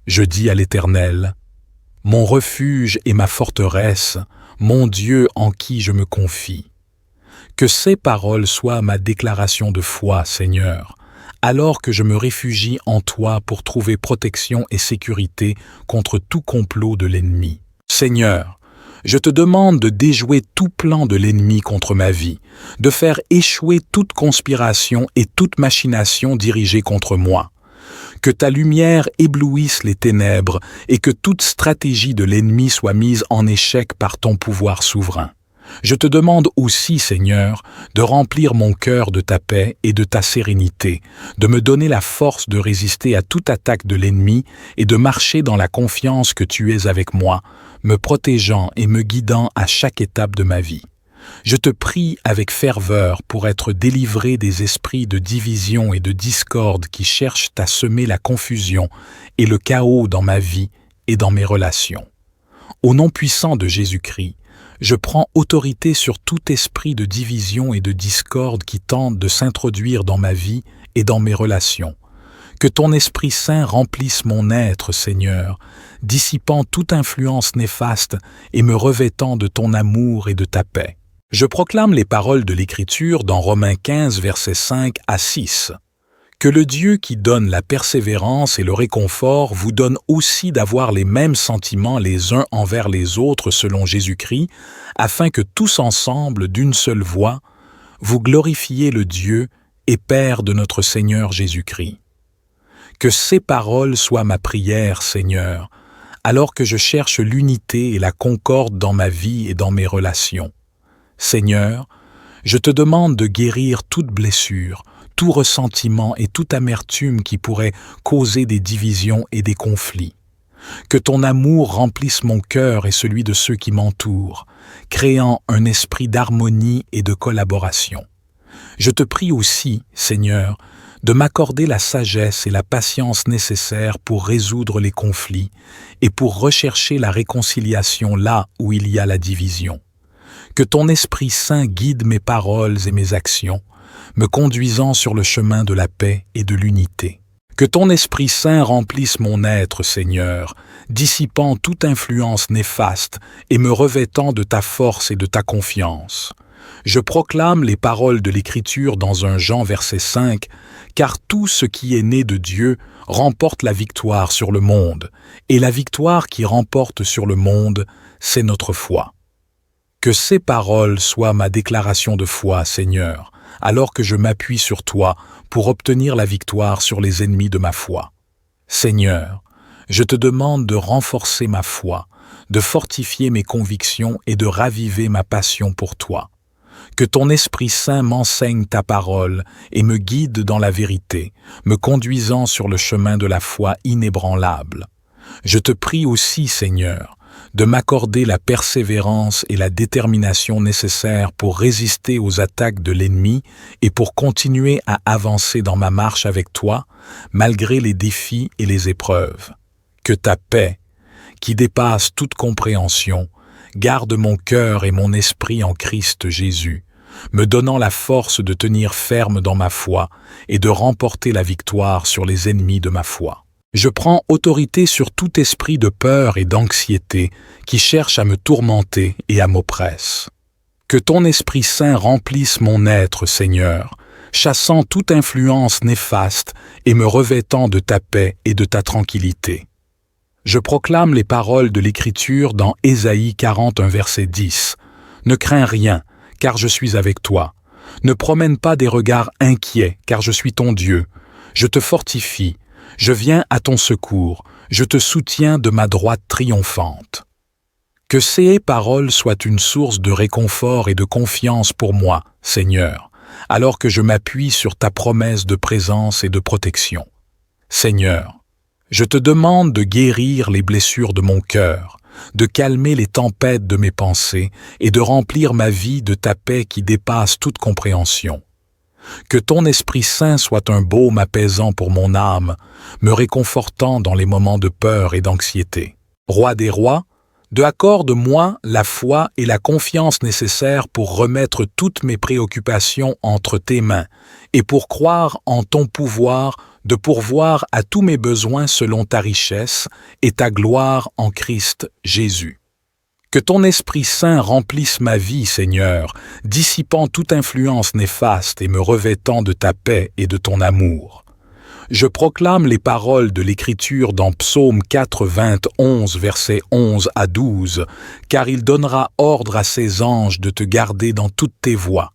Je dis à l'Éternel, « Mon refuge et ma forteresse, mon Dieu en qui je me confie. » Que ces paroles soient ma déclaration de foi, Seigneur, alors que je me réfugie en toi pour trouver protection et sécurité contre tout complot de l'ennemi. Seigneur, je te demande de déjouer tout plan de l'ennemi contre ma vie, de faire échouer toute conspiration et toute machination dirigée contre moi. Que ta lumière éblouisse les ténèbres et que toute stratégie de l'ennemi soit mise en échec par ton pouvoir souverain. Je te demande aussi, Seigneur, de remplir mon cœur de ta paix et de ta sérénité, de me donner la force de résister à toute attaque de l'ennemi et de marcher dans la confiance que tu es avec moi, me protégeant et me guidant à chaque étape de ma vie. Je te prie avec ferveur pour être délivré des esprits de division et de discorde qui cherchent à semer la confusion et le chaos dans ma vie et dans mes relations. Au nom puissant de Jésus-Christ, je prends autorité sur tout esprit de division et de discorde qui tente de s'introduire dans ma vie et dans mes relations. Que ton Esprit Saint remplisse mon être, Seigneur, dissipant toute influence néfaste et me revêtant de ton amour et de ta paix. Je proclame les paroles de l'Écriture dans Romains 15, versets 5 à 6. Que le Dieu qui donne la persévérance et le réconfort vous donne aussi d'avoir les mêmes sentiments les uns envers les autres selon Jésus-Christ, afin que tous ensemble, d'une seule voix, vous glorifiez le Dieu et Père de notre Seigneur Jésus-Christ. Que ces paroles soient ma prière, Seigneur, alors que je cherche l'unité et la concorde dans ma vie et dans mes relations. Seigneur, je te demande de guérir toute blessure, tout ressentiment et toute amertume qui pourrait causer des divisions et des conflits. Que ton amour remplisse mon cœur et celui de ceux qui m'entourent, créant un esprit d'harmonie et de collaboration. Je te prie aussi, Seigneur, de m'accorder la sagesse et la patience nécessaires pour résoudre les conflits et pour rechercher la réconciliation là où il y a la division. Que ton Esprit Saint guide mes paroles et mes actions, me conduisant sur le chemin de la paix et de l'unité. Que ton Esprit Saint remplisse mon être, Seigneur, dissipant toute influence néfaste et me revêtant de ta force et de ta confiance. Je proclame les paroles de l'Écriture dans 1 Jean verset 5, « Car tout ce qui est né de Dieu remporte la victoire sur le monde, et la victoire qui remporte sur le monde, c'est notre foi. » Que ces paroles soient ma déclaration de foi, Seigneur, alors que je m'appuie sur toi pour obtenir la victoire sur les ennemis de ma foi. Seigneur, je te demande de renforcer ma foi, de fortifier mes convictions et de raviver ma passion pour toi. Que ton Esprit Saint m'enseigne ta parole et me guide dans la vérité, me conduisant sur le chemin de la foi inébranlable. Je te prie aussi, Seigneur, de m'accorder la persévérance et la détermination nécessaires pour résister aux attaques de l'ennemi et pour continuer à avancer dans ma marche avec toi, malgré les défis et les épreuves. Que ta paix, qui dépasse toute compréhension, garde mon cœur et mon esprit en Christ Jésus, me donnant la force de tenir ferme dans ma foi et de remporter la victoire sur les ennemis de ma foi. Je prends autorité sur tout esprit de peur et d'anxiété qui cherche à me tourmenter et à m'oppresse. Que ton Esprit Saint remplisse mon être, Seigneur, chassant toute influence néfaste et me revêtant de ta paix et de ta tranquillité. Je proclame les paroles de l'Écriture dans Ésaïe 41 verset 10. « Ne crains rien, car je suis avec toi. Ne promène pas des regards inquiets, car je suis ton Dieu. Je te fortifie. Je viens à ton secours, je te soutiens de ma droite triomphante. » Que ces paroles soient une source de réconfort et de confiance pour moi, Seigneur, alors que je m'appuie sur ta promesse de présence et de protection. Seigneur, je te demande de guérir les blessures de mon cœur, de calmer les tempêtes de mes pensées et de remplir ma vie de ta paix qui dépasse toute compréhension. Que ton Esprit Saint soit un baume apaisant pour mon âme, me réconfortant dans les moments de peur et d'anxiété. Roi des rois, accorde-moi la foi et la confiance nécessaires pour remettre toutes mes préoccupations entre tes mains et pour croire en ton pouvoir de pourvoir à tous mes besoins selon ta richesse et ta gloire en Christ Jésus. Que ton Esprit Saint remplisse ma vie, Seigneur, dissipant toute influence néfaste et me revêtant de ta paix et de ton amour. Je proclame les paroles de l'Écriture dans Psaume 91, versets 11 à 12, « Car il donnera ordre à ses anges de te garder dans toutes tes voies.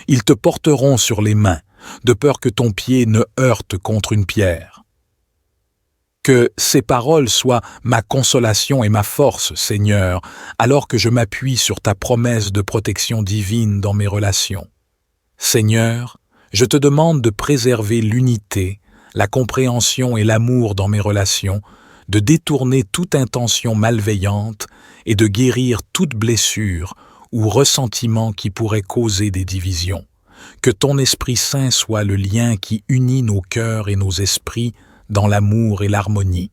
Ils te porteront sur les mains, de peur que ton pied ne heurte contre une pierre. » Que ces paroles soient ma consolation et ma force, Seigneur, alors que je m'appuie sur ta promesse de protection divine dans mes relations. Seigneur, je te demande de préserver l'unité, la compréhension et l'amour dans mes relations, de détourner toute intention malveillante et de guérir toute blessure ou ressentiment qui pourrait causer des divisions. Que ton Esprit Saint soit le lien qui unit nos cœurs et nos esprits dans l'amour et l'harmonie.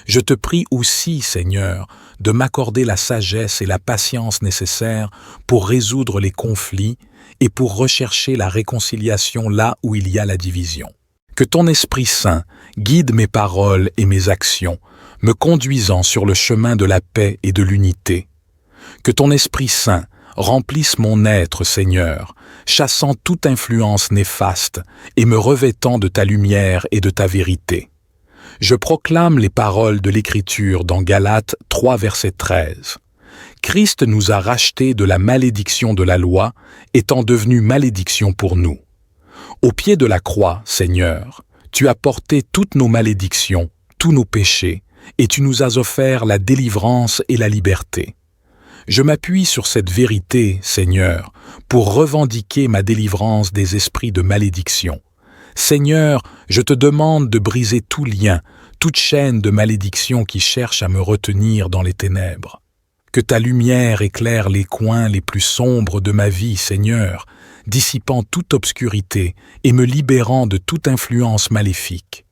Je te prie aussi, Seigneur, de m'accorder la sagesse et la patience nécessaires pour résoudre les conflits et pour rechercher la réconciliation là où il y a la division. Que ton Esprit Saint guide mes paroles et mes actions, me conduisant sur le chemin de la paix et de l'unité. Que ton Esprit Saint remplisse mon être, Seigneur, chassant toute influence néfaste et me revêtant de ta lumière et de ta vérité. Je proclame les paroles de l'Écriture dans Galates 3, verset 13. Christ nous a rachetés de la malédiction de la loi, étant devenu malédiction pour nous. Au pied de la croix, Seigneur, tu as porté toutes nos malédictions, tous nos péchés, et tu nous as offert la délivrance et la liberté. Je m'appuie sur cette vérité, Seigneur, pour revendiquer ma délivrance des esprits de malédiction. Seigneur, je te demande de briser tout lien, toute chaîne de malédiction qui cherche à me retenir dans les ténèbres. Que ta lumière éclaire les coins les plus sombres de ma vie, Seigneur, dissipant toute obscurité et me libérant de toute influence maléfique.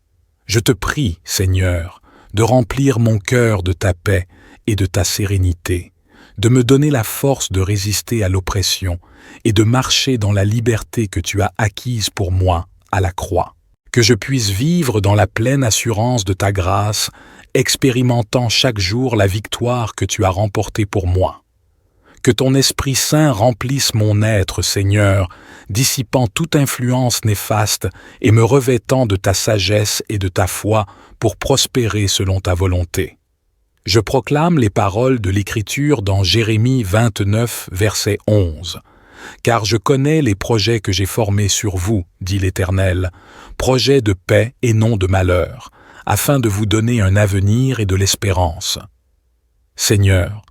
Je te prie, Seigneur, de remplir mon cœur de ta paix et de ta sérénité, de me donner la force de résister à l'oppression et de marcher dans la liberté que tu as acquise pour moi à la croix. Que je puisse vivre dans la pleine assurance de ta grâce, expérimentant chaque jour la victoire que tu as remportée pour moi. Que ton Esprit Saint remplisse mon être, Seigneur, dissipant toute influence néfaste et me revêtant de ta sagesse et de ta foi pour prospérer selon ta volonté. Je proclame les paroles de l'Écriture dans Jérémie 29, verset 11. « Car je connais les projets que j'ai formés sur vous, dit l'Éternel, projets de paix et non de malheur, afin de vous donner un avenir et de l'espérance. » Seigneur,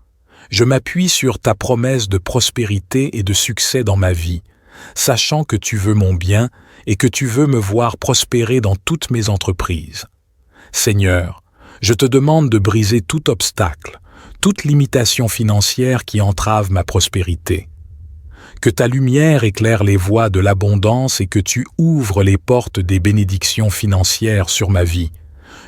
je m'appuie sur ta promesse de prospérité et de succès dans ma vie, sachant que tu veux mon bien et que tu veux me voir prospérer dans toutes mes entreprises. Seigneur, je te demande de briser tout obstacle, toute limitation financière qui entrave ma prospérité. Que ta lumière éclaire les voies de l'abondance et que tu ouvres les portes des bénédictions financières sur ma vie.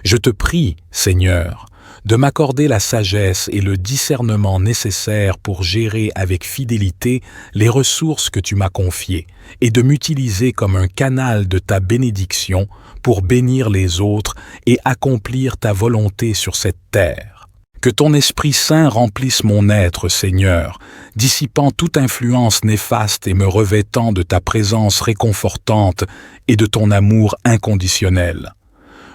Je te prie, Seigneur, de m'accorder la sagesse et le discernement nécessaires pour gérer avec fidélité les ressources que tu m'as confiées et de m'utiliser comme un canal de ta bénédiction pour bénir les autres et accomplir ta volonté sur cette terre. Que ton Esprit Saint remplisse mon être, Seigneur, dissipant toute influence néfaste et me revêtant de ta présence réconfortante et de ton amour inconditionnel.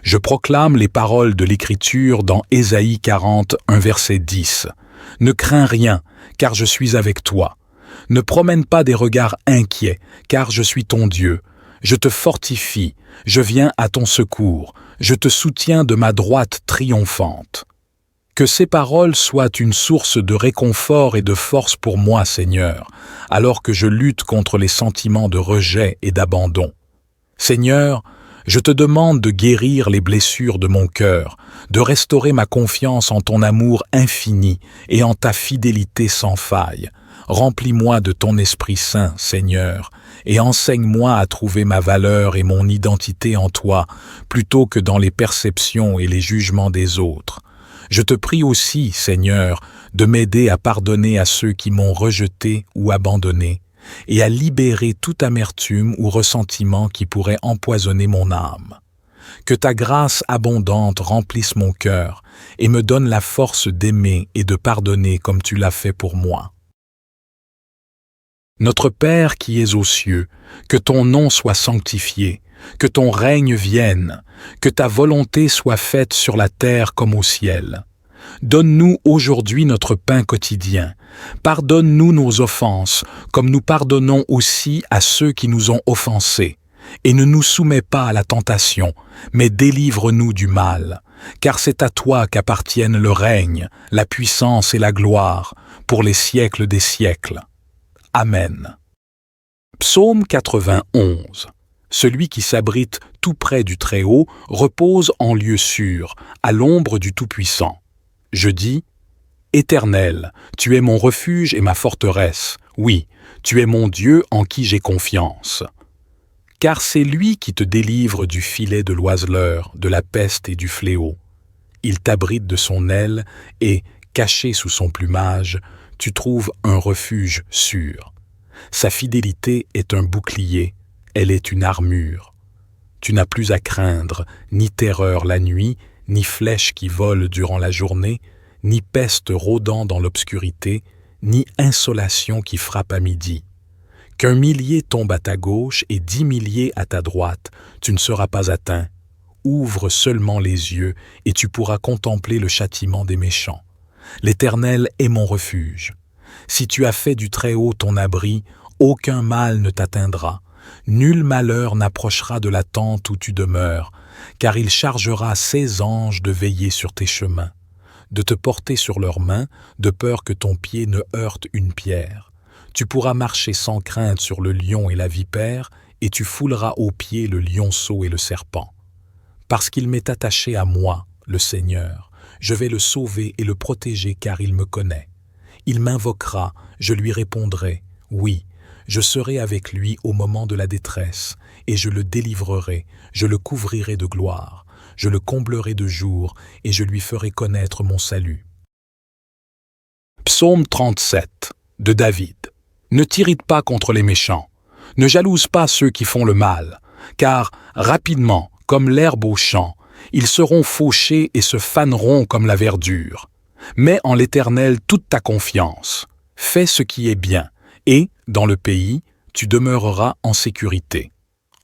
Je proclame les paroles de l'Écriture dans Ésaïe 40, 1 verset 10. « Ne crains rien, car je suis avec toi. Ne promène pas des regards inquiets, car je suis ton Dieu. Je te fortifie, je viens à ton secours, je te soutiens de ma droite triomphante. » Que ces paroles soient une source de réconfort et de force pour moi, Seigneur, alors que je lutte contre les sentiments de rejet et d'abandon. Seigneur, je te demande de guérir les blessures de mon cœur, de restaurer ma confiance en ton amour infini et en ta fidélité sans faille. Remplis-moi de ton Esprit Saint, Seigneur, et enseigne-moi à trouver ma valeur et mon identité en toi, plutôt que dans les perceptions et les jugements des autres. Je te prie aussi, Seigneur, de m'aider à pardonner à ceux qui m'ont rejeté ou abandonné, et à libérer toute amertume ou ressentiment qui pourrait empoisonner mon âme. Que ta grâce abondante remplisse mon cœur et me donne la force d'aimer et de pardonner comme tu l'as fait pour moi. Notre Père qui es aux cieux, que ton nom soit sanctifié, que ton règne vienne, que ta volonté soit faite sur la terre comme au ciel. Donne-nous aujourd'hui notre pain quotidien. Pardonne-nous nos offenses, comme nous pardonnons aussi à ceux qui nous ont offensés. Et ne nous soumets pas à la tentation, mais délivre-nous du mal. Car c'est à toi qu'appartiennent le règne, la puissance et la gloire, pour les siècles des siècles. Amen. Psaume 91. Celui qui s'abrite tout près du Très-Haut repose en lieu sûr, à l'ombre du Tout-Puissant. Je dis, Éternel, tu es mon refuge et ma forteresse. Oui, tu es mon Dieu en qui j'ai confiance. Car c'est lui qui te délivre du filet de l'oiseleur, de la peste et du fléau. Il t'abrite de son aile et, caché sous son plumage, tu trouves un refuge sûr. Sa fidélité est un bouclier, elle est une armure. Tu n'as plus à craindre ni terreur la nuit, ni flèche qui vole durant la journée, ni peste rôdant dans l'obscurité, ni insolation qui frappe à midi. Qu'un millier tombe à ta gauche et 10 milliers à ta droite, tu ne seras pas atteint. Ouvre seulement les yeux et tu pourras contempler le châtiment des méchants. L'Éternel est mon refuge. Si tu as fait du Très-Haut ton abri, aucun mal ne t'atteindra. Nul malheur n'approchera de la tente où tu demeures, car il chargera ses anges de veiller sur tes chemins, de te porter sur leurs mains, de peur que ton pied ne heurte une pierre. Tu pourras marcher sans crainte sur le lion et la vipère, et tu fouleras aux pieds le lionceau et le serpent. Parce qu'il m'est attaché à moi, le Seigneur, je vais le sauver et le protéger car il me connaît. Il m'invoquera, je lui répondrai, oui, je serai avec lui au moment de la détresse, et je le délivrerai, je le couvrirai de gloire, je le comblerai de jour, et je lui ferai connaître mon salut. Psaume 37, de David. Ne t'irrite pas contre les méchants, ne jalouse pas ceux qui font le mal, car rapidement, comme l'herbe au champ, ils seront fauchés et se faneront comme la verdure. Mets en l'Éternel toute ta confiance. Fais ce qui est bien, et, dans le pays, tu demeureras en sécurité.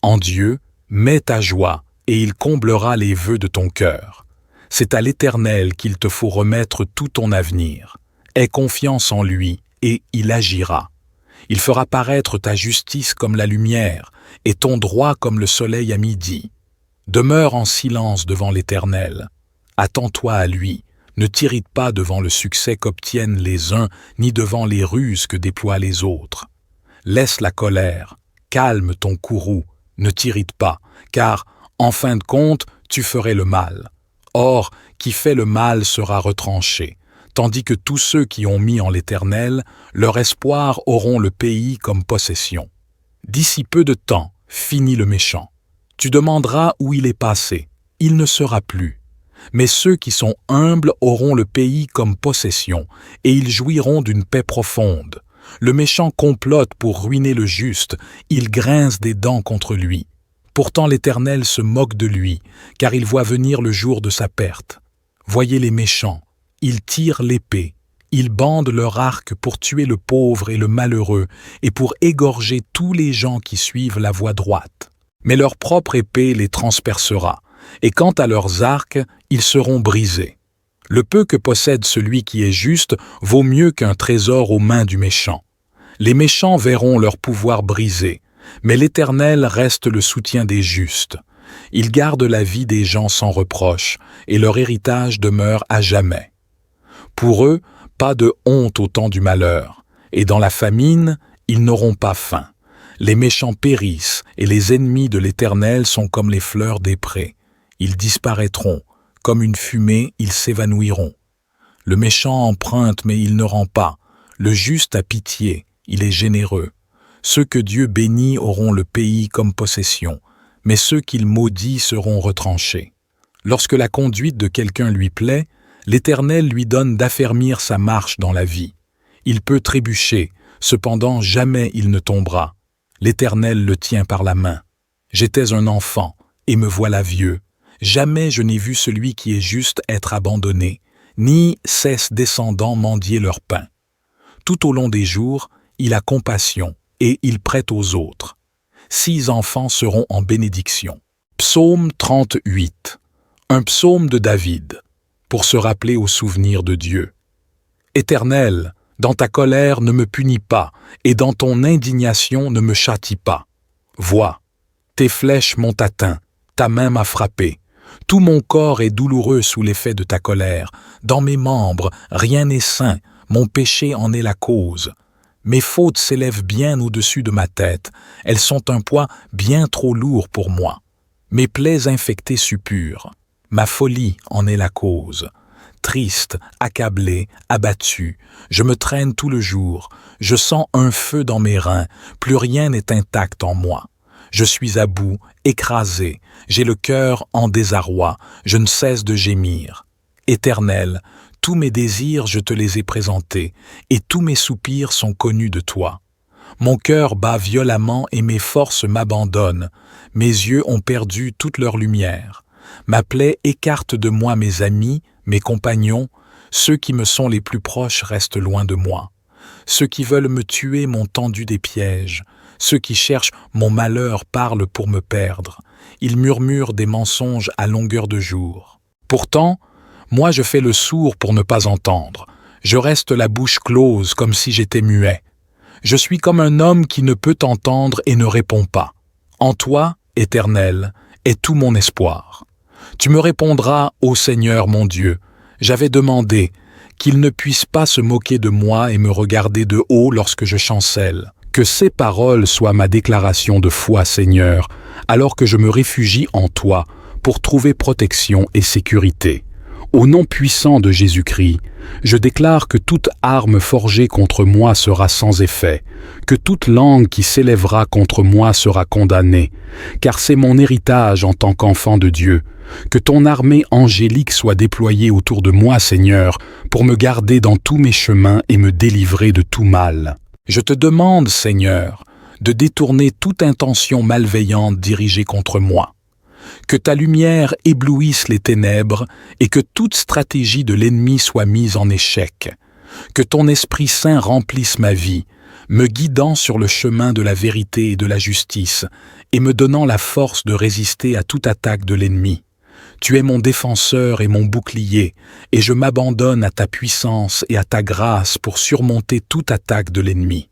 En Dieu, mets ta joie, et il comblera les vœux de ton cœur. C'est à l'Éternel qu'il te faut remettre tout ton avenir. Aie confiance en lui, et il agira. Il fera paraître ta justice comme la lumière, et ton droit comme le soleil à midi. Demeure en silence devant l'Éternel. Attends-toi à lui. Ne t'irrite pas devant le succès qu'obtiennent les uns, ni devant les ruses que déploient les autres. Laisse la colère, calme ton courroux, ne t'irrite pas, car, en fin de compte, tu ferais le mal. Or, qui fait le mal sera retranché, tandis que tous ceux qui ont mis en l'Éternel, leur espoir auront le pays comme possession. D'ici peu de temps, finit le méchant. Tu demanderas où il est passé, il ne sera plus. Mais ceux qui sont humbles auront le pays comme possession, et ils jouiront d'une paix profonde. Le méchant complote pour ruiner le juste, il grince des dents contre lui. Pourtant l'Éternel se moque de lui, car il voit venir le jour de sa perte. Voyez les méchants, ils tirent l'épée, ils bandent leur arc pour tuer le pauvre et le malheureux, et pour égorger tous les gens qui suivent la voie droite. Mais leur propre épée les transpercera, et quant à leurs arcs, ils seront brisés. Le peu que possède celui qui est juste vaut mieux qu'un trésor aux mains du méchant. Les méchants verront leur pouvoir brisé, mais l'Éternel reste le soutien des justes. Il garde la vie des gens sans reproche, et leur héritage demeure à jamais. Pour eux, pas de honte au temps du malheur, et dans la famine, ils n'auront pas faim. Les méchants périssent, et les ennemis de l'Éternel sont comme les fleurs des prés. Ils disparaîtront, comme une fumée, ils s'évanouiront. Le méchant emprunte, mais il ne rend pas. Le juste a pitié, il est généreux. Ceux que Dieu bénit auront le pays comme possession, mais ceux qu'il maudit seront retranchés. Lorsque la conduite de quelqu'un lui plaît, l'Éternel lui donne d'affermir sa marche dans la vie. Il peut trébucher, cependant jamais il ne tombera. L'Éternel le tient par la main. J'étais un enfant, et me voilà vieux. Jamais je n'ai vu celui qui est juste être abandonné, ni ses descendants mendier leur pain. Tout au long des jours, il a compassion, et il prête aux autres. 6 enfants seront en bénédiction. Psaume 38. Un psaume de David, pour se rappeler au souvenir de Dieu. Éternel, dans ta colère ne me punis pas, et dans ton indignation ne me châtie pas. Vois, tes flèches m'ont atteint, ta main m'a frappé. Tout mon corps est douloureux sous l'effet de ta colère. Dans mes membres, rien n'est sain, mon péché en est la cause. Mes fautes s'élèvent bien au-dessus de ma tête, elles sont un poids bien trop lourd pour moi. Mes plaies infectées suppurent, ma folie en est la cause. triste, accablé, abattu. Je me traîne tout le jour. Je sens un feu dans mes reins. Plus rien n'est intact en moi. Je suis à bout, écrasé. J'ai le cœur en désarroi. Je ne cesse de gémir. Éternel, tous mes désirs je te les ai présentés, et tous mes soupirs sont connus de toi. Mon cœur bat violemment et mes forces m'abandonnent. Mes yeux ont perdu toute leur lumière. Ma plaie écarte de moi mes amis, mes compagnons. Ceux qui me sont les plus proches restent loin de moi. Ceux qui veulent me tuer m'ont tendu des pièges. Ceux qui cherchent mon malheur parlent pour me perdre. Ils murmurent des mensonges à longueur de jour. Pourtant, moi je fais le sourd pour ne pas entendre. Je reste la bouche close comme si j'étais muet. Je suis comme un homme qui ne peut entendre et ne répond pas. En toi, Éternel, est tout mon espoir. Tu me répondras, ô Seigneur mon Dieu. J'avais demandé qu'il ne puisse pas se moquer de moi et me regarder de haut lorsque je chancelle. Que ces paroles soient ma déclaration de foi, Seigneur, alors que je me réfugie en toi pour trouver protection et sécurité. Au nom puissant de Jésus-Christ, je déclare que toute arme forgée contre moi sera sans effet, que toute langue qui s'élèvera contre moi sera condamnée, car c'est mon héritage en tant qu'enfant de Dieu. Que ton armée angélique soit déployée autour de moi, Seigneur, pour me garder dans tous mes chemins et me délivrer de tout mal. Je te demande, Seigneur, de détourner toute intention malveillante dirigée contre moi. Que ta lumière éblouisse les ténèbres et que toute stratégie de l'ennemi soit mise en échec. Que ton Esprit Saint remplisse ma vie, me guidant sur le chemin de la vérité et de la justice, et me donnant la force de résister à toute attaque de l'ennemi. Tu es mon défenseur et mon bouclier, et je m'abandonne à ta puissance et à ta grâce pour surmonter toute attaque de l'ennemi.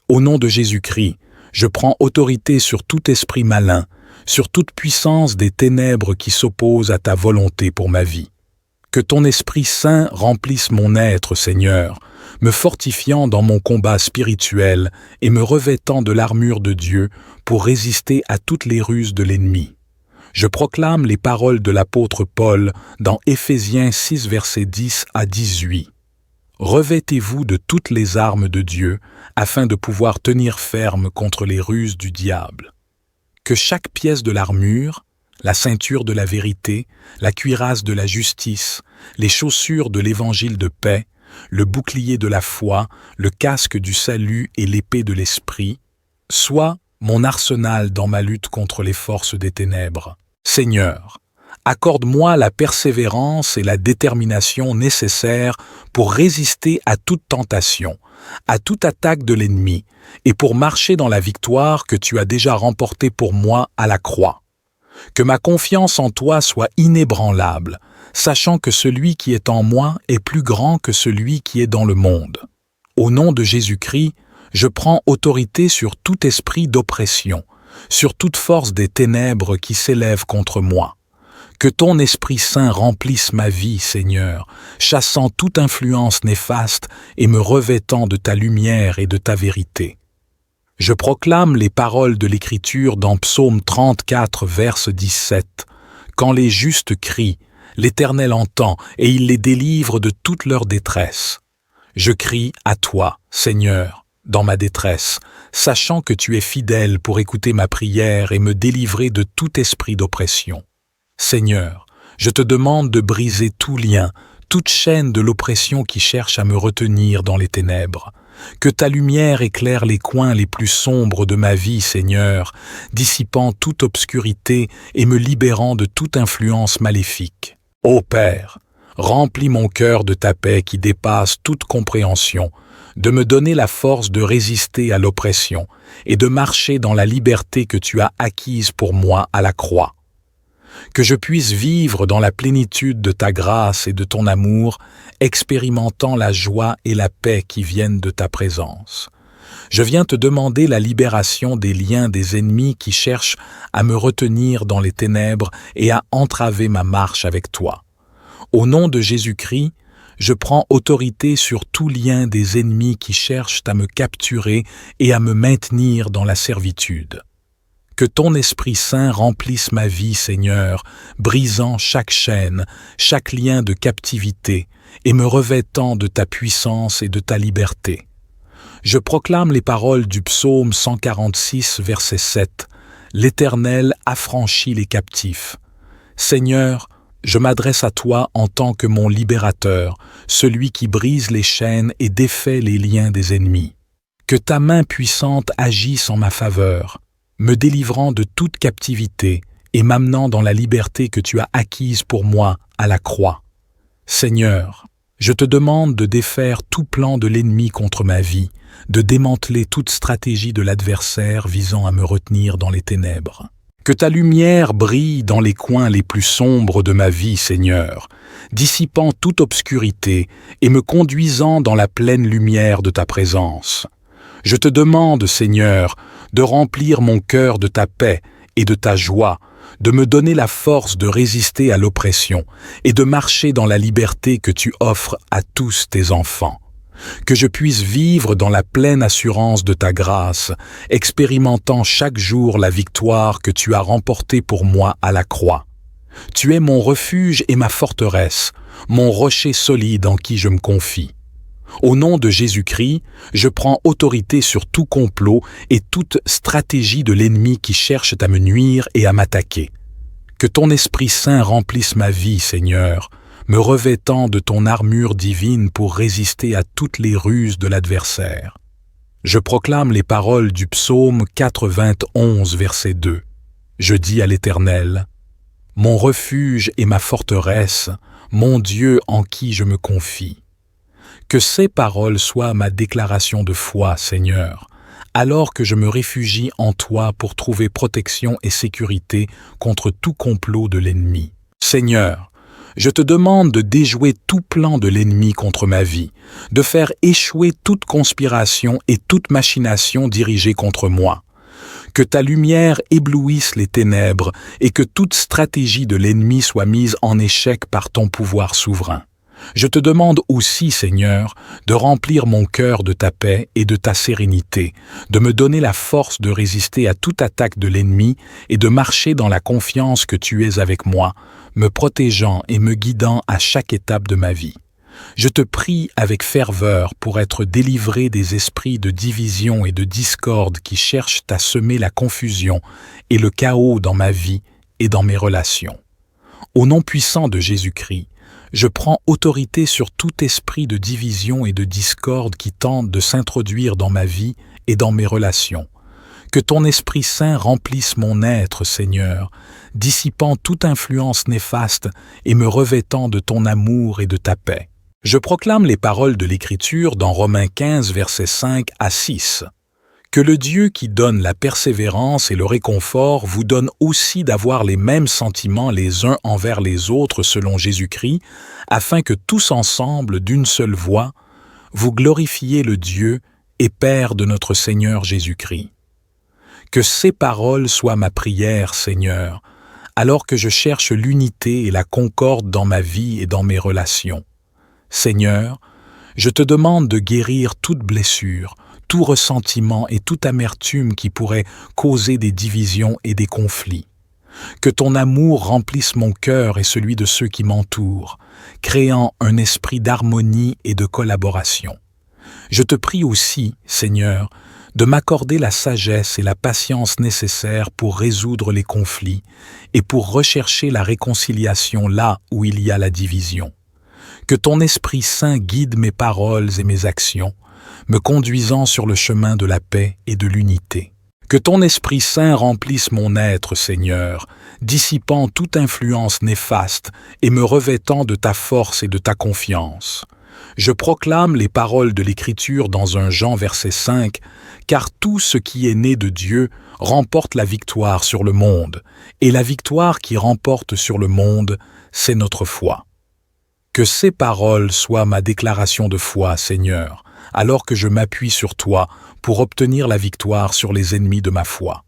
Au nom de Jésus-Christ, je prends autorité sur tout esprit malin, sur toute puissance des ténèbres qui s'opposent à ta volonté pour ma vie. Que ton Esprit Saint remplisse mon être, Seigneur, me fortifiant dans mon combat spirituel et me revêtant de l'armure de Dieu pour résister à toutes les ruses de l'ennemi. Je proclame les paroles de l'apôtre Paul dans Éphésiens 6, versets 10 à 18. Revêtez-vous de toutes les armes de Dieu afin de pouvoir tenir ferme contre les ruses du diable. Que chaque pièce de l'armure, la ceinture de la vérité, la cuirasse de la justice, les chaussures de l'évangile de paix, le bouclier de la foi, le casque du salut et l'épée de l'esprit, soient mon arsenal dans ma lutte contre les forces des ténèbres. Seigneur, accorde-moi la persévérance et la détermination nécessaires pour résister à toute tentation, à toute attaque de l'ennemi, et pour marcher dans la victoire que tu as déjà remportée pour moi à la croix. Que ma confiance en toi soit inébranlable, sachant que celui qui est en moi est plus grand que celui qui est dans le monde. Au nom de Jésus-Christ, je prends autorité sur tout esprit d'oppression, sur toute force des ténèbres qui s'élèvent contre moi. Que ton Esprit Saint remplisse ma vie, Seigneur, chassant toute influence néfaste et me revêtant de ta lumière et de ta vérité. Je proclame les paroles de l'Écriture dans Psaume 34, verse 17. Quand les justes crient, l'Éternel entend et il les délivre de toute leur détresse. Je crie à toi, Seigneur, dans ma détresse, sachant que tu es fidèle pour écouter ma prière et me délivrer de tout esprit d'oppression. Seigneur, je te demande de briser tout lien, toute chaîne de l'oppression qui cherche à me retenir dans les ténèbres. Que ta lumière éclaire les coins les plus sombres de ma vie, Seigneur, dissipant toute obscurité et me libérant de toute influence maléfique. Ô Père, remplis mon cœur de ta paix qui dépasse toute compréhension, de me donner la force de résister à l'oppression et de marcher dans la liberté que tu as acquise pour moi à la croix. Que je puisse vivre dans la plénitude de ta grâce et de ton amour, expérimentant la joie et la paix qui viennent de ta présence. Je viens te demander la libération des liens des ennemis qui cherchent à me retenir dans les ténèbres et à entraver ma marche avec toi. Au nom de Jésus-Christ, je prends autorité sur tout lien des ennemis qui cherchent à me capturer et à me maintenir dans la servitude. Que ton Esprit Saint remplisse ma vie, Seigneur, brisant chaque chaîne, chaque lien de captivité, et me revêtant de ta puissance et de ta liberté. Je proclame les paroles du psaume 146, verset 7. L'Éternel affranchit les captifs. Seigneur, je m'adresse à toi en tant que mon libérateur, celui qui brise les chaînes et défait les liens des ennemis. Que ta main puissante agisse en ma faveur, me délivrant de toute captivité et m'amenant dans la liberté que tu as acquise pour moi à la croix. Seigneur, je te demande de défaire tout plan de l'ennemi contre ma vie, de démanteler toute stratégie de l'adversaire visant à me retenir dans les ténèbres. Que ta lumière brille dans les coins les plus sombres de ma vie, Seigneur, dissipant toute obscurité et me conduisant dans la pleine lumière de ta présence. Je te demande, Seigneur, de remplir mon cœur de ta paix et de ta joie, de me donner la force de résister à l'oppression et de marcher dans la liberté que tu offres à tous tes enfants. Que je puisse vivre dans la pleine assurance de ta grâce, expérimentant chaque jour la victoire que tu as remportée pour moi à la croix. Tu es mon refuge et ma forteresse, mon rocher solide en qui je me confie. Au nom de Jésus-Christ, je prends autorité sur tout complot et toute stratégie de l'ennemi qui cherche à me nuire et à m'attaquer. Que ton Esprit Saint remplisse ma vie, Seigneur, me revêtant de ton armure divine pour résister à toutes les ruses de l'adversaire. Je proclame les paroles du psaume 91, verset 2. Je dis à l'Éternel, « Mon refuge et ma forteresse, mon Dieu en qui je me confie. » Que ces paroles soient ma déclaration de foi, Seigneur, alors que je me réfugie en toi pour trouver protection et sécurité contre tout complot de l'ennemi. Seigneur, je te demande de déjouer tout plan de l'ennemi contre ma vie, de faire échouer toute conspiration et toute machination dirigée contre moi. Que ta lumière éblouisse les ténèbres et que toute stratégie de l'ennemi soit mise en échec par ton pouvoir souverain. Je te demande aussi, Seigneur, de remplir mon cœur de ta paix et de ta sérénité, de me donner la force de résister à toute attaque de l'ennemi et de marcher dans la confiance que tu es avec moi, me protégeant et me guidant à chaque étape de ma vie. Je te prie avec ferveur pour être délivré des esprits de division et de discorde qui cherchent à semer la confusion et le chaos dans ma vie et dans mes relations. Au nom puissant de Jésus-Christ, je prends autorité sur tout esprit de division et de discorde qui tente de s'introduire dans ma vie et dans mes relations. Que ton Esprit Saint remplisse mon être, Seigneur, dissipant toute influence néfaste et me revêtant de ton amour et de ta paix. Je proclame les paroles de l'Écriture dans Romains 15, versets 5 à 6. Que le Dieu qui donne la persévérance et le réconfort vous donne aussi d'avoir les mêmes sentiments les uns envers les autres selon Jésus-Christ, afin que tous ensemble, d'une seule voix, vous glorifiez le Dieu et Père de notre Seigneur Jésus-Christ. Que ces paroles soient ma prière, Seigneur, alors que je cherche l'unité et la concorde dans ma vie et dans mes relations. Seigneur, je te demande de guérir toute blessure, tout ressentiment et toute amertume qui pourrait causer des divisions et des conflits. Que ton amour remplisse mon cœur et celui de ceux qui m'entourent, créant un esprit d'harmonie et de collaboration. Je te prie aussi, Seigneur, de m'accorder la sagesse et la patience nécessaires pour résoudre les conflits et pour rechercher la réconciliation là où il y a la division. Que ton Esprit Saint guide mes paroles et mes actions, me conduisant sur le chemin de la paix et de l'unité. Que ton Esprit Saint remplisse mon être, Seigneur, dissipant toute influence néfaste et me revêtant de ta force et de ta confiance. Je proclame les paroles de l'Écriture dans 1 Jean verset 5, « Car tout ce qui est né de Dieu remporte la victoire sur le monde, et la victoire qui remporte sur le monde, c'est notre foi. » Que ces paroles soient ma déclaration de foi, Seigneur, alors que je m'appuie sur toi pour obtenir la victoire sur les ennemis de ma foi.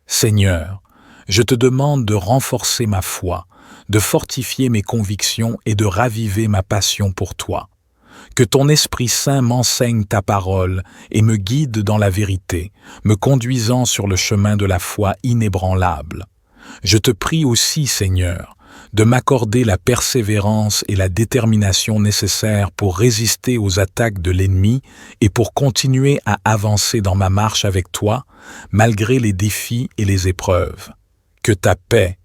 Seigneur, je te demande de renforcer ma foi, de fortifier mes convictions et de raviver ma passion pour toi. Que ton Esprit Saint m'enseigne ta parole et me guide dans la vérité, me conduisant sur le chemin de la foi inébranlable. Je te prie aussi, Seigneur, de m'accorder la persévérance et la détermination nécessaires pour résister aux attaques de l'ennemi et pour continuer à avancer dans ma marche avec toi, malgré les défis et les épreuves. Que ta paix,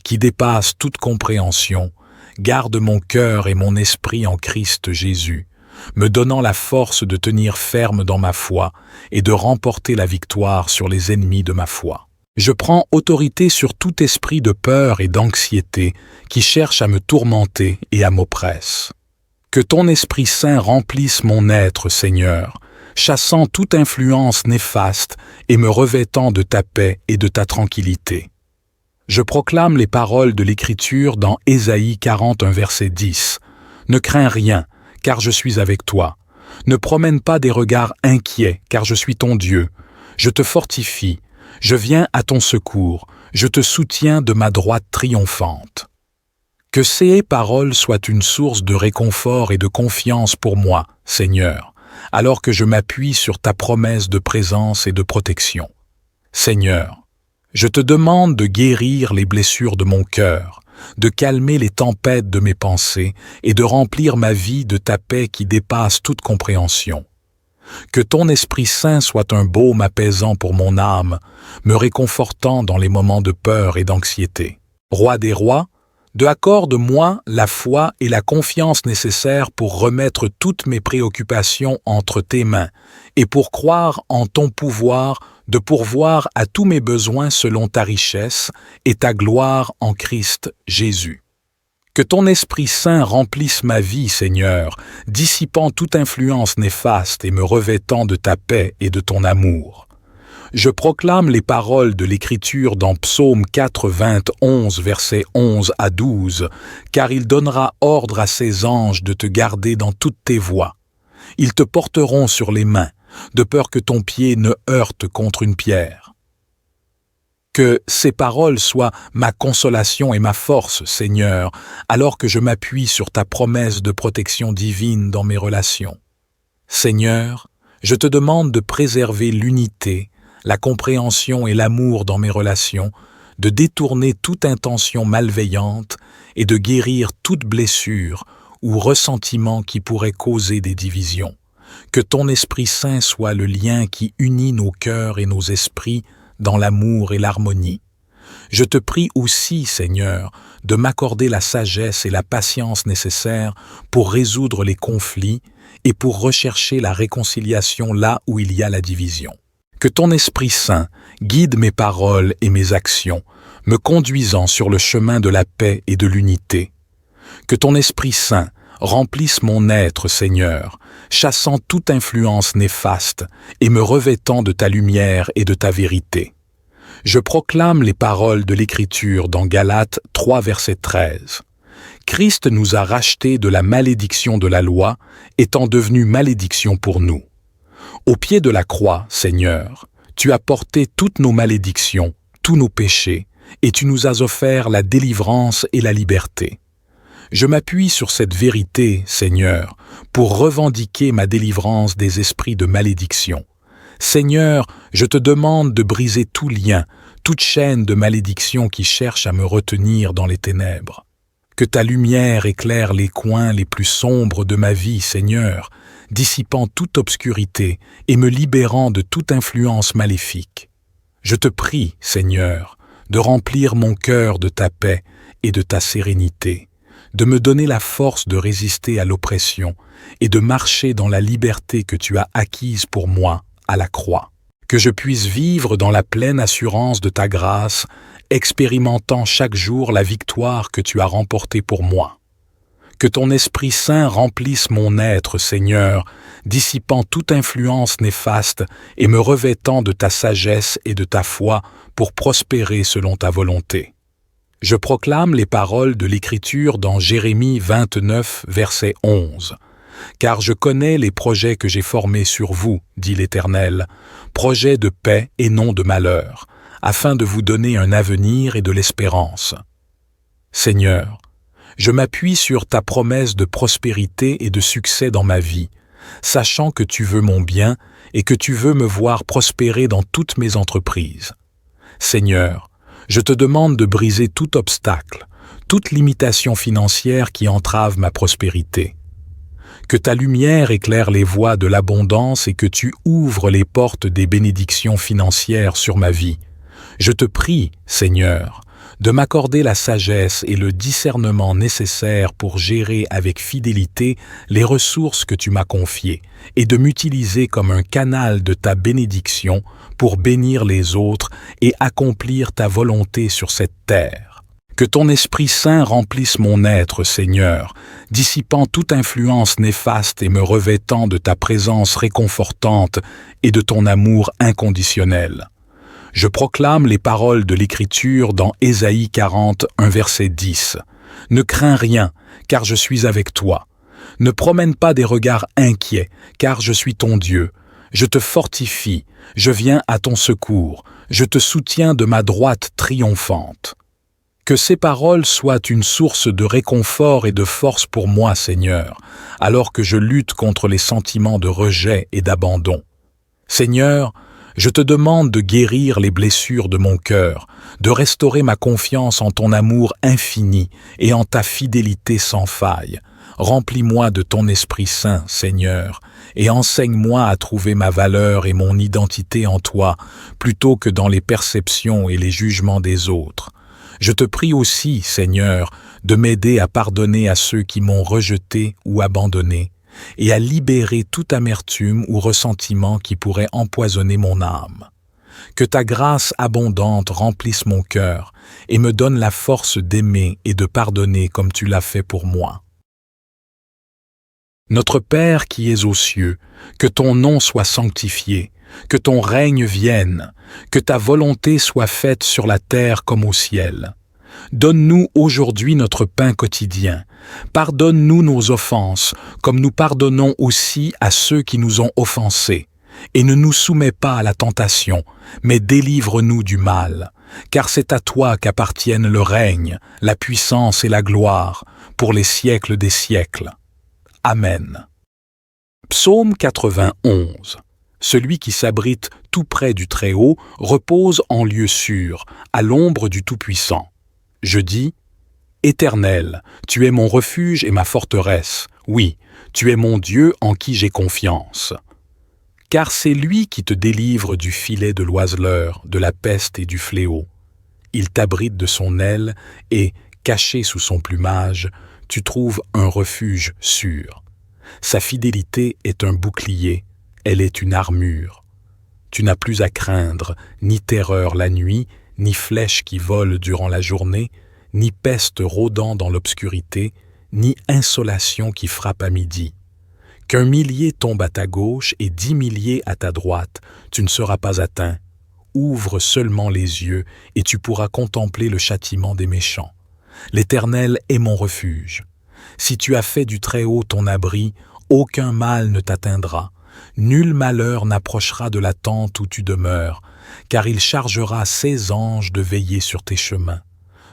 qui dépasse toute compréhension, garde mon cœur et mon esprit en Christ Jésus, me donnant la force de tenir ferme dans ma foi et de remporter la victoire sur les ennemis de ma foi. Je prends autorité sur tout esprit de peur et d'anxiété qui cherche à me tourmenter et à m'oppresse. Que ton Esprit Saint remplisse mon être, Seigneur, chassant toute influence néfaste et me revêtant de ta paix et de ta tranquillité. Je proclame les paroles de l'Écriture dans Ésaïe 41, verset 10. Ne crains rien, car je suis avec toi. Ne promène pas des regards inquiets, car je suis ton Dieu. Je te fortifie, je viens à ton secours, je te soutiens de ma droite triomphante. Que ces paroles soient une source de réconfort et de confiance pour moi, Seigneur, alors que je m'appuie sur ta promesse de présence et de protection. Seigneur, je te demande de guérir les blessures de mon cœur, de calmer les tempêtes de mes pensées et de remplir ma vie de ta paix qui dépasse toute compréhension. Que ton Esprit Saint soit un baume apaisant pour mon âme, me réconfortant dans les moments de peur et d'anxiété. Roi des rois, accorde-moi la foi et la confiance nécessaires pour remettre toutes mes préoccupations entre tes mains et pour croire en ton pouvoir de pourvoir à tous mes besoins selon ta richesse et ta gloire en Christ Jésus. Que ton Esprit Saint remplisse ma vie, Seigneur, dissipant toute influence néfaste et me revêtant de ta paix et de ton amour. Je proclame les paroles de l'Écriture dans Psaume 91, versets 11 à 12, car il donnera ordre à ses anges de te garder dans toutes tes voies. Ils te porteront sur les mains, de peur que ton pied ne heurte contre une pierre. Que ces paroles soient ma consolation et ma force, Seigneur, alors que je m'appuie sur ta promesse de protection divine dans mes relations. Seigneur, je te demande de préserver l'unité, la compréhension et l'amour dans mes relations, de détourner toute intention malveillante et de guérir toute blessure ou ressentiment qui pourrait causer des divisions. Que ton Esprit Saint soit le lien qui unit nos cœurs et nos esprits dans l'amour et l'harmonie. Je te prie aussi, Seigneur, de m'accorder la sagesse et la patience nécessaires pour résoudre les conflits et pour rechercher la réconciliation là où il y a la division. Que ton Esprit Saint guide mes paroles et mes actions, me conduisant sur le chemin de la paix et de l'unité. Que ton Esprit Saint remplisse mon être, Seigneur, chassant toute influence néfaste et me revêtant de ta lumière et de ta vérité. Je proclame les paroles de l'Écriture dans Galates 3, verset 13. Christ nous a rachetés de la malédiction de la loi, étant devenu malédiction pour nous. Au pied de la croix, Seigneur, tu as porté toutes nos malédictions, tous nos péchés, et tu nous as offert la délivrance et la liberté. Je m'appuie sur cette vérité, Seigneur, pour revendiquer ma délivrance des esprits de malédiction. Seigneur, je te demande de briser tout lien, toute chaîne de malédiction qui cherche à me retenir dans les ténèbres. Que ta lumière éclaire les coins les plus sombres de ma vie, Seigneur, dissipant toute obscurité et me libérant de toute influence maléfique. Je te prie, Seigneur, de remplir mon cœur de ta paix et de ta sérénité, de me donner la force de résister à l'oppression et de marcher dans la liberté que tu as acquise pour moi à la croix. Que je puisse vivre dans la pleine assurance de ta grâce, expérimentant chaque jour la victoire que tu as remportée pour moi. Que ton Esprit Saint remplisse mon être, Seigneur, dissipant toute influence néfaste et me revêtant de ta sagesse et de ta foi pour prospérer selon ta volonté. Je proclame les paroles de l'Écriture dans Jérémie 29, verset 11. « Car je connais les projets que j'ai formés sur vous, dit l'Éternel, projets de paix et non de malheur, afin de vous donner un avenir et de l'espérance. » Seigneur, Je m'appuie sur ta promesse de prospérité et de succès dans ma vie, sachant que tu veux mon bien et que tu veux me voir prospérer dans toutes mes entreprises. Seigneur, je te demande de briser tout obstacle, toute limitation financière qui entrave ma prospérité. Que ta lumière éclaire les voies de l'abondance et que tu ouvres les portes des bénédictions financières sur ma vie. Je te prie, Seigneur, de m'accorder la sagesse et le discernement nécessaires pour gérer avec fidélité les ressources que tu m'as confiées et de m'utiliser comme un canal de ta bénédiction pour bénir les autres et accomplir ta volonté sur cette terre. Que ton Esprit Saint remplisse mon être, Seigneur, dissipant toute influence néfaste et me revêtant de ta présence réconfortante et de ton amour inconditionnel. Je proclame les paroles de l'Écriture dans Ésaïe 40, verset 10. « Ne crains rien, car je suis avec toi. Ne promène pas des regards inquiets, car je suis ton Dieu. Je te fortifie, je viens à ton secours, je te soutiens de ma droite triomphante. » Que ces paroles soient une source de réconfort et de force pour moi, Seigneur, alors que je lutte contre les sentiments de rejet et d'abandon. Seigneur, je te demande de guérir les blessures de mon cœur, de restaurer ma confiance en ton amour infini et en ta fidélité sans faille. Remplis-moi de ton Esprit Saint, Seigneur, et enseigne-moi à trouver ma valeur et mon identité en toi, plutôt que dans les perceptions et les jugements des autres. Je te prie aussi, Seigneur, de m'aider à pardonner à ceux qui m'ont rejeté ou abandonné, et à libérer toute amertume ou ressentiment qui pourrait empoisonner mon âme. Que ta grâce abondante remplisse mon cœur et me donne la force d'aimer et de pardonner comme tu l'as fait pour moi. Notre Père qui es aux cieux, que ton nom soit sanctifié, que ton règne vienne, que ta volonté soit faite sur la terre comme au ciel. Donne-nous aujourd'hui notre pain quotidien. Pardonne-nous nos offenses, comme nous pardonnons aussi à ceux qui nous ont offensés. Et ne nous soumets pas à la tentation, mais délivre-nous du mal. Car c'est à toi qu'appartiennent le règne, la puissance et la gloire, pour les siècles des siècles. Amen. Psaume 91. Celui qui s'abrite tout près du Très-Haut repose en lieu sûr, à l'ombre du Tout-Puissant. Je dis, Éternel, tu es mon refuge et ma forteresse. Oui, tu es mon Dieu en qui j'ai confiance. Car c'est lui qui te délivre du filet de l'oiseleur, de la peste et du fléau. Il t'abrite de son aile et, caché sous son plumage, tu trouves un refuge sûr. Sa fidélité est un bouclier, elle est une armure. Tu n'as plus à craindre ni terreur la nuit, ni flèche qui vole durant la journée, ni peste rôdant dans l'obscurité, ni insolation qui frappe à midi. Qu'un millier tombe à ta gauche et 10 milliers à ta droite, tu ne seras pas atteint. Ouvre seulement les yeux et tu pourras contempler le châtiment des méchants. L'Éternel est mon refuge. Si tu as fait du Très-Haut ton abri, aucun mal ne t'atteindra. Nul malheur n'approchera de la tente où tu demeures, car il chargera ses anges de veiller sur tes chemins,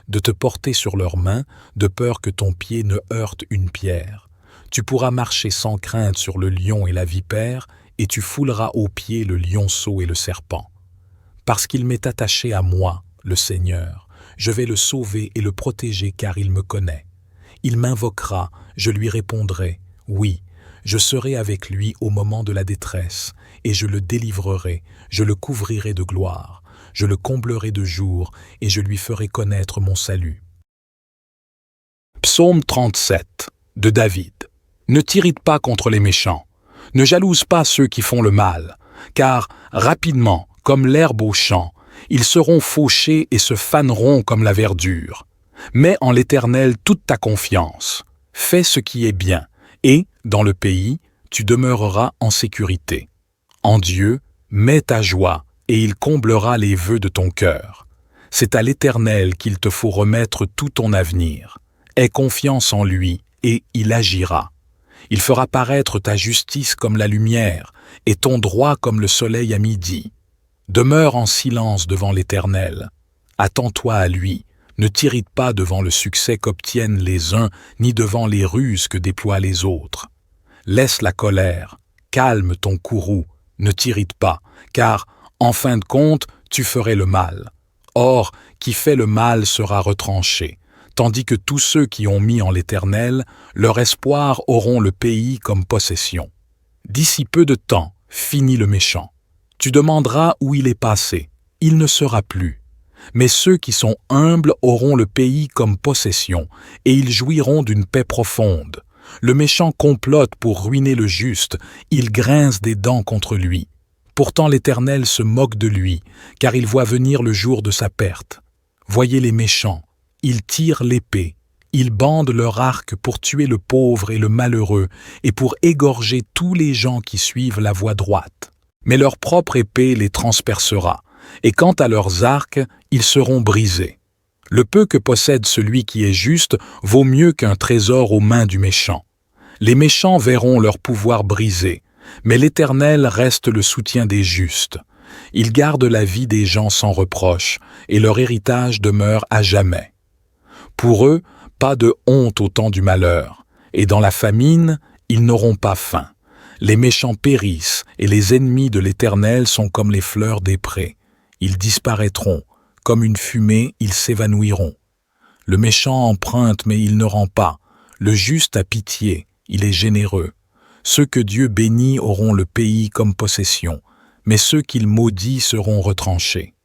de te porter sur leurs mains, de peur que ton pied ne heurte une pierre. Tu pourras marcher sans crainte sur le lion et la vipère, et tu fouleras aux pieds le lionceau et le serpent. Parce qu'il m'est attaché à moi, le Seigneur, je vais le sauver et le protéger car il me connaît. Il m'invoquera, je lui répondrai, oui, je serai avec lui au moment de la détresse, et je le délivrerai, je le couvrirai de gloire, je le comblerai de jour, et je lui ferai connaître mon salut. Psaume 37, de David. Ne t'irrite pas contre les méchants, ne jalouse pas ceux qui font le mal, car rapidement, comme l'herbe au champ, ils seront fauchés et se faneront comme la verdure. Mets en l'Éternel toute ta confiance, fais ce qui est bien, et, dans le pays, tu demeureras en sécurité. En Dieu, mets ta joie, et il comblera les vœux de ton cœur. C'est à l'Éternel qu'il te faut remettre tout ton avenir. Aie confiance en lui, et il agira. Il fera paraître ta justice comme la lumière, et ton droit comme le soleil à midi. Demeure en silence devant l'Éternel. Attends-toi à lui, Ne t'irrite pas devant le succès qu'obtiennent les uns, ni devant les ruses que déploient les autres. Laisse la colère, calme ton courroux, ne t'irrite pas, car, en fin de compte, tu ferais le mal. Or, qui fait le mal sera retranché, tandis que tous ceux qui ont mis en l'Éternel, leur espoir auront le pays comme possession. D'ici peu de temps, finit le méchant. Tu demanderas où il est passé, il ne sera plus. Mais ceux qui sont humbles auront le pays comme possession, et ils jouiront d'une paix profonde. Le méchant complote pour ruiner le juste, il grince des dents contre lui. Pourtant l'Éternel se moque de lui, car il voit venir le jour de sa perte. Voyez les méchants, ils tirent l'épée, ils bandent leur arc pour tuer le pauvre et le malheureux, et pour égorger tous les gens qui suivent la voie droite. Mais leur propre épée les transpercera, et quant à leurs arcs, ils seront brisés. Le peu que possède celui qui est juste vaut mieux qu'un trésor aux mains du méchant. Les méchants verront leur pouvoir brisé, mais l'Éternel reste le soutien des justes. Il garde la vie des gens sans reproche, et leur héritage demeure à jamais. Pour eux, pas de honte au temps du malheur, et dans la famine, ils n'auront pas faim. Les méchants périssent, et les ennemis de l'Éternel sont comme les fleurs des prés. Ils disparaîtront, comme une fumée, ils s'évanouiront. Le méchant emprunte, mais il ne rend pas. Le juste a pitié, il est généreux. Ceux que Dieu bénit auront le pays comme possession, mais ceux qu'il maudit seront retranchés.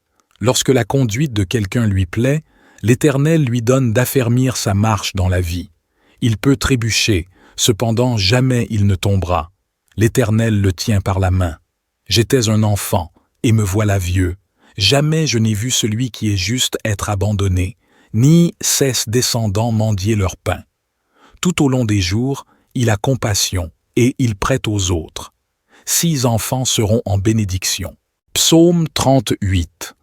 Lorsque la conduite de quelqu'un lui plaît, l'Éternel lui donne d'affermir sa marche dans la vie. Il peut trébucher, cependant jamais il ne tombera. L'Éternel le tient par la main. J'étais un enfant, et me voilà vieux. Jamais je n'ai vu celui qui est juste être abandonné, ni ses descendants mendier leur pain. Tout au long des jours, il a compassion, et il prête aux autres. 6 enfants seront en bénédiction. Psaume 38.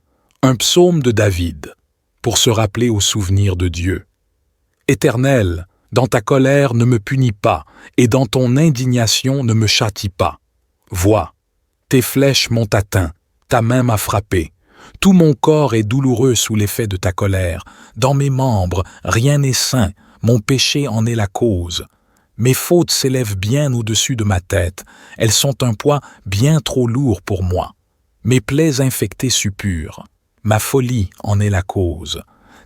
Un psaume de David, pour se rappeler au souvenir de Dieu. Éternel, dans ta colère ne me punis pas, et dans ton indignation ne me châtie pas. Vois, tes flèches m'ont atteint, ta main m'a frappé. Tout mon corps est douloureux sous l'effet de ta colère. Dans mes membres, rien n'est sain, mon péché en est la cause. Mes fautes s'élèvent bien au-dessus de ma tête, elles sont un poids bien trop lourd pour moi. Mes plaies infectées suppurent, ma folie en est la cause.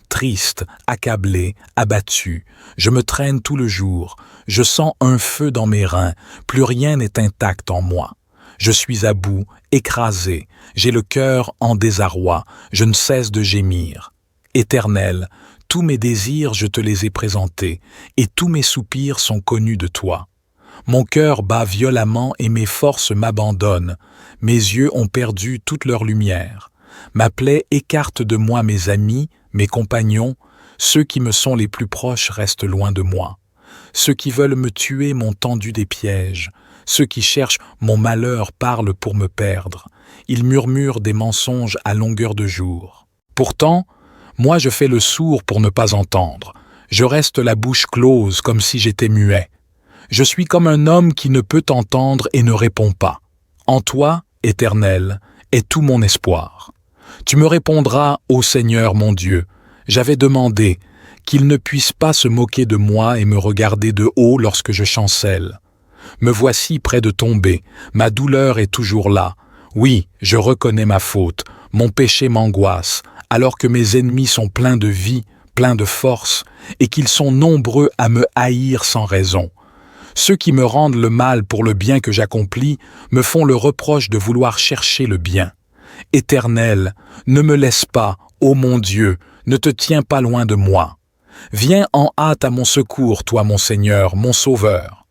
Triste, accablé, abattu, je me traîne tout le jour, je sens un feu dans mes reins, plus rien n'est intact en moi. Je suis à bout, écrasé, j'ai le cœur en désarroi, je ne cesse de gémir. Éternel, tous mes désirs je te les ai présentés, et tous mes soupirs sont connus de toi. Mon cœur bat violemment et mes forces m'abandonnent, mes yeux ont perdu toute leur lumière. Ma plaie écarte de moi mes amis, mes compagnons, ceux qui me sont les plus proches restent loin de moi. Ceux qui veulent me tuer m'ont tendu des pièges. Ceux qui cherchent mon malheur parlent pour me perdre. Ils murmurent des mensonges à longueur de jour. Pourtant, moi je fais le sourd pour ne pas entendre. Je reste la bouche close comme si j'étais muet. Je suis comme un homme qui ne peut entendre et ne répond pas. En toi, Éternel, est tout mon espoir. Tu me répondras, ô Seigneur mon Dieu. J'avais demandé qu'il ne puisse pas se moquer de moi et me regarder de haut lorsque je chancelle. Me voici près de tomber, ma douleur est toujours là. Oui, je reconnais ma faute, mon péché m'angoisse, alors que mes ennemis sont pleins de vie, pleins de force, et qu'ils sont nombreux à me haïr sans raison. Ceux qui me rendent le mal pour le bien que j'accomplis me font le reproche de vouloir chercher le bien. Éternel, ne me laisse pas, ô mon Dieu, ne te tiens pas loin de moi. Viens en hâte à mon secours, toi mon Seigneur, mon Sauveur.